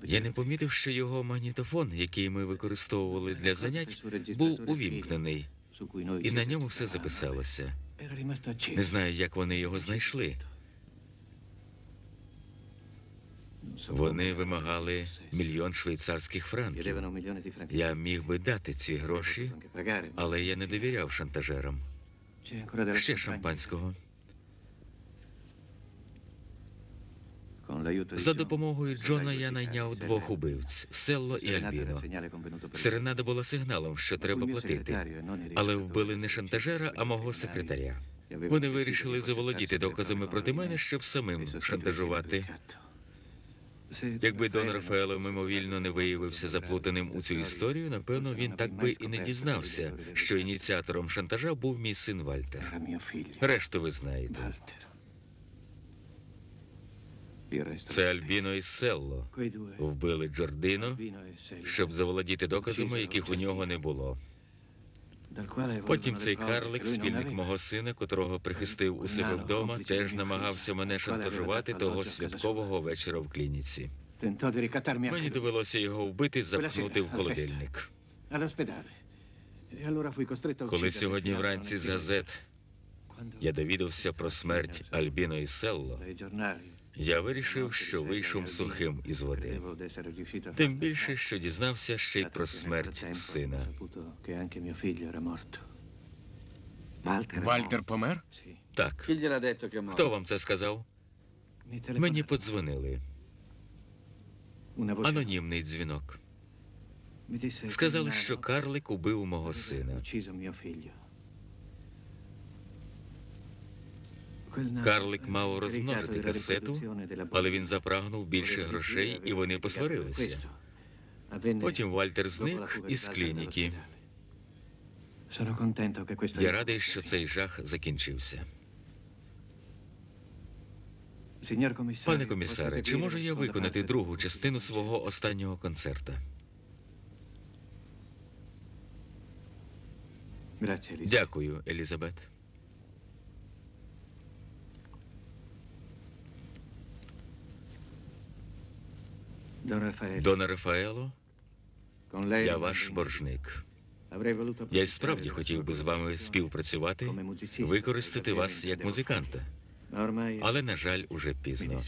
я не помітив, що його магнітофон, який ми використовували для занять, був увімкнений, і на ньому все записалося. Не знаю, як вони його знайшли. Вони вимагали 1 мільйон швейцарських франків. Я міг би дати ці гроші, але я не довіряв шантажерам. Ще шампанського. За допомогою Джона я найняв 2 убивць – Селло і Альбіно. Серенада була сигналом, що треба платити. Але вбили не шантажера, а мого секретаря. Вони вирішили заволодіти доказами проти мене, щоб самим шантажувати. Якби Дон Рафаело мимовільно не виявився заплутаним у цю історію, напевно, він так би і не дізнався, що ініціатором шантажа був мій син Вальтер. Решту ви знаєте. Це Альбіно і Селло вбили Джордино, щоб заволодіти доказами, яких у нього не було. Потім цей карлик, спільник мого сина, котрого прихистив у себе вдома, теж намагався мене шантажувати того святкового вечора в клініці. Мені довелося його вбити, запхнути в холодильник. Коли сьогодні вранці з газет я довідався про смерть Альбіно і Селло, я вирішив, що вийшов сухим із води. Тим більше, що дізнався ще й про смерть сина. Вальтер помер? Так. Хто вам це сказав? Мені подзвонили. Анонімний дзвінок. Сказали, що карлик убив мого сина. Карлик мав розмножити касету, але він запрагнув більше грошей, і вони посварилися. Потім Вальтер зник із клініки. Я радий, що цей жах закінчився. Пане комісаре, чи можу я виконати другу частину свого останнього концерта? Дякую, Елізабет. Доне Рафаело, я ваш боржник. Я й справді хотів би з вами співпрацювати, використати вас як музиканта. Але, на жаль, уже пізно.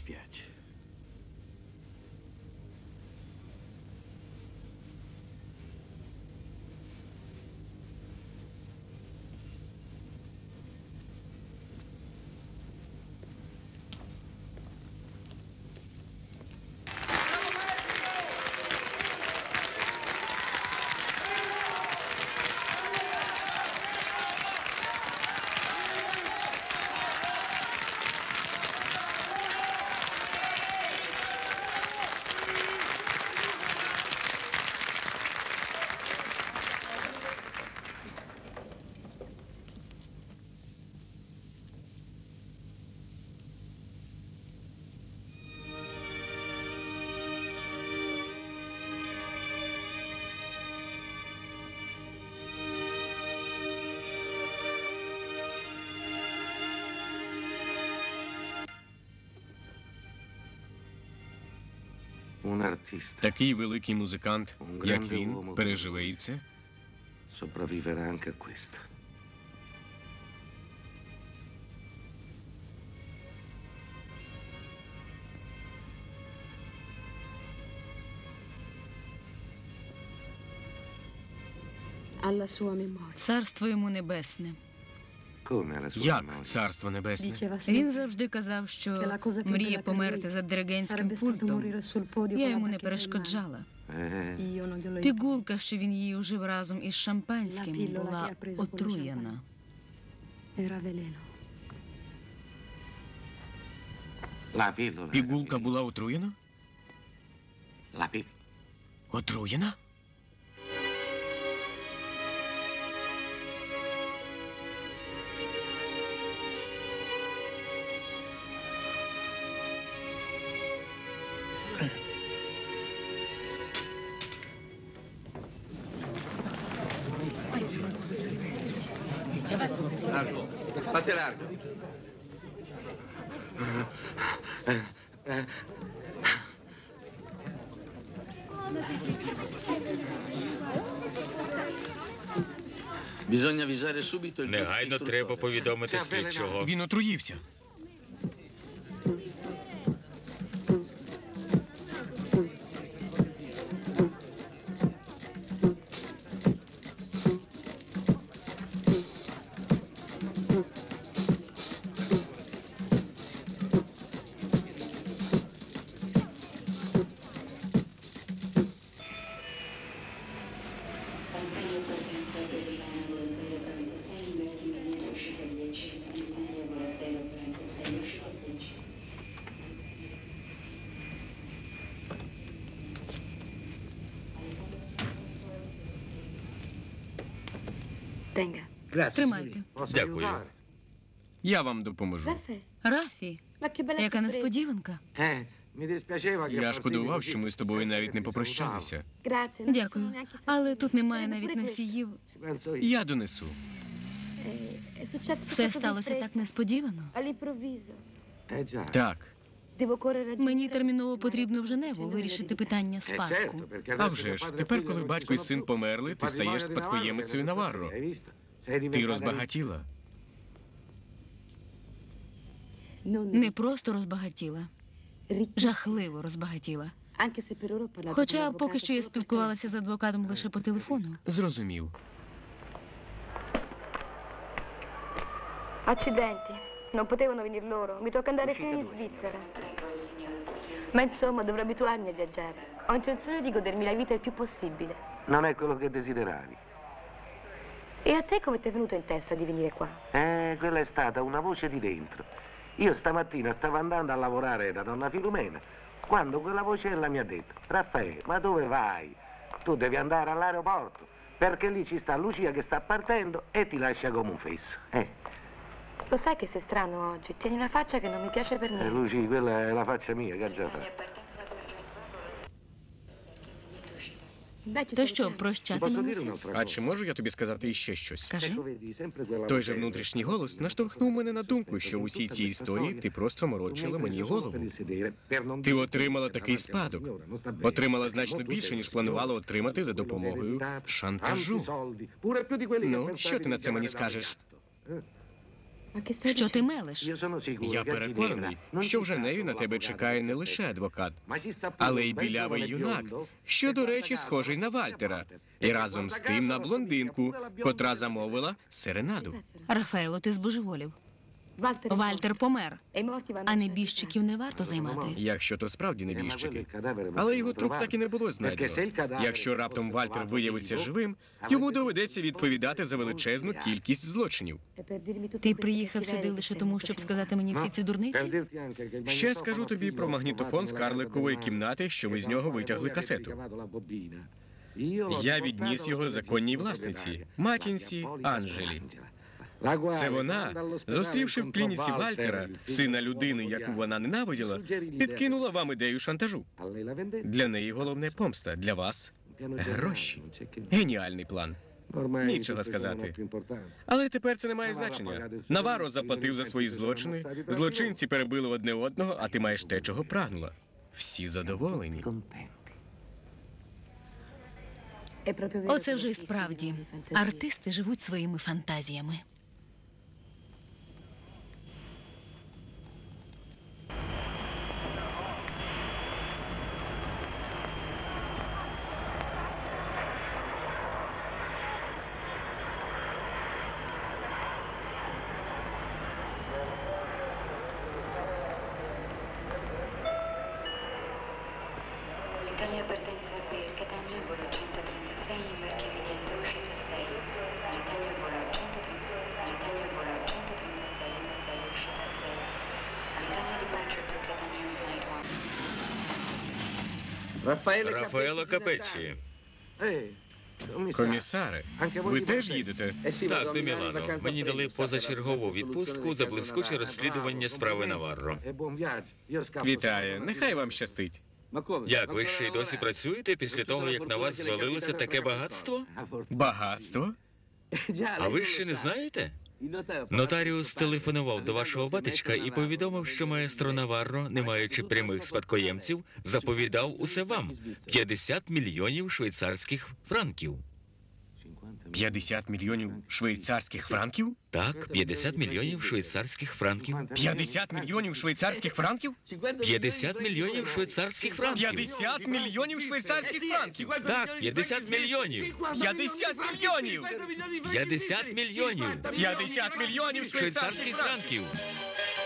Такий великий музикант, як він, переживе і це? Sopravviverà anche a questo. Alla sua memoria. Царство йому небесне. Як царство небесне? Він завжди казав, що мріє померти за диригентським пультом. Я йому не перешкоджала. Пігулка, що він її ужив разом із шампанським, була отруєна. Пігулка була отруєна? Отруєна? Largo, fate largo. Bisogna avvisare subito il Негайно треба повідомити слідчого. Він отруївся. Тримайте. Дякую. Я вам допоможу. Рафі, яка несподіванка. Я шкодував, що ми з тобою навіть не попрощалися. Дякую. Але тут немає навіть носіїв. Я донесу. Все сталося так несподівано. Так. Мені терміново потрібно в Женеву вирішити питання спадку. А вже ж, тепер, коли батько і син померли, ти стаєш спадкоємицею Наварро. Ти розбагатіла. Не просто розбагатіла, жахливо розбагатіла. Хоча поки що я спілкувалася з адвокатом лише по телефону. Зрозумів. Accidenti, non potevano venir loro. Mi tocca andare fino in Svizzera. Ma insomma, dovrò abituarmi a viaggiare. Ho intenzione di godermi la vita il più possibile. Non è quello che desideravi. E a te come ti è venuto in testa di venire qua? Quella è stata una voce di dentro. Io stamattina stavo andando a lavorare da donna Filomena, quando quella vocella mi ha detto: Raffaele, ma dove vai? Tu devi andare all'aeroporto, perché lì ci sta Lucia che sta partendo e ti lascia come un fesso. Lo sai che sei strano oggi? Tieni una faccia che non mi piace per niente. Luci, quella è la faccia mia, che ha già fatto. То що, прощатимемося? А чи можу я тобі сказати іще щось? Кажи. Той же внутрішній голос наштовхнув мене на думку, що в усій цій історії ти просто морочила мені голову. Ти отримала такий спадок. Отримала значно більше, ніж планувала отримати за допомогою шантажу. Ну, що ти на це мені скажеш? Що ти мелеш? Я переконаний, що в Женеві на тебе чекає не лише адвокат, але й білявий юнак, що, до речі, схожий на Вальтера, і разом з тим на блондинку, котра замовила серенаду. Рафаело, ти збожеволів. Вальтер помер, а небіжчиків не варто займати. Якщо то справді небіжчики. Але його труп так і не було знайдено. Якщо раптом Вальтер виявиться живим, йому доведеться відповідати за величезну кількість злочинів. Ти приїхав сюди лише тому, щоб сказати мені всі ці дурниці? Ще скажу тобі про магнітофон з карликової кімнати, що ви з нього витягли касету. Я відніс його законній власниці, матінці Анжелі. Це вона, зустрівши в клініці Вальтера, сина людини, яку вона ненавиділа, підкинула вам ідею шантажу. Для неї головне помста, для вас гроші. Геніальний план. Нічого сказати. Але тепер це не має значення. Наварро заплатив за свої злочини, злочинці перебили одне одного, а ти маєш те, чого прагнула. Всі задоволені. Оце вже і справді. Артисти живуть своїми фантазіями. L'Italia appartenza a B, Catania volo 136, imbarchi veniente uscita 6. L'Italia vola 136 da 6, uscita 6. L'Italia departure to Catania flight 1. Рафаело Капеччі. Комісаре, ви теж їдете? Так, до Мілано. Мені дали позачергову відпустку за блискуче розслідування справи Наварро. Вітаю, нехай вам щастить. Як, ви ще й досі працюєте після того, як на вас звалилося таке багатство? Багатство? А ви ще не знаєте? Нотаріус телефонував до вашого батечка і повідомив, що маестро Наварро, не маючи прямих спадкоємців, заповідав усе вам – 50 мільйонів швейцарських франків. 50 мільйонів швейцарських франків? Так, 50 мільйонів швейцарських франків. 50 мільйонів швейцарських франків? 50 мільйонів швейцарських франків. 50 мільйонів швейцарських франків? Так, 50 мільйонів. 50 мільйонів! 50 мільйонів. 50 мільйонів швейцарських Швейцарських франків! франків.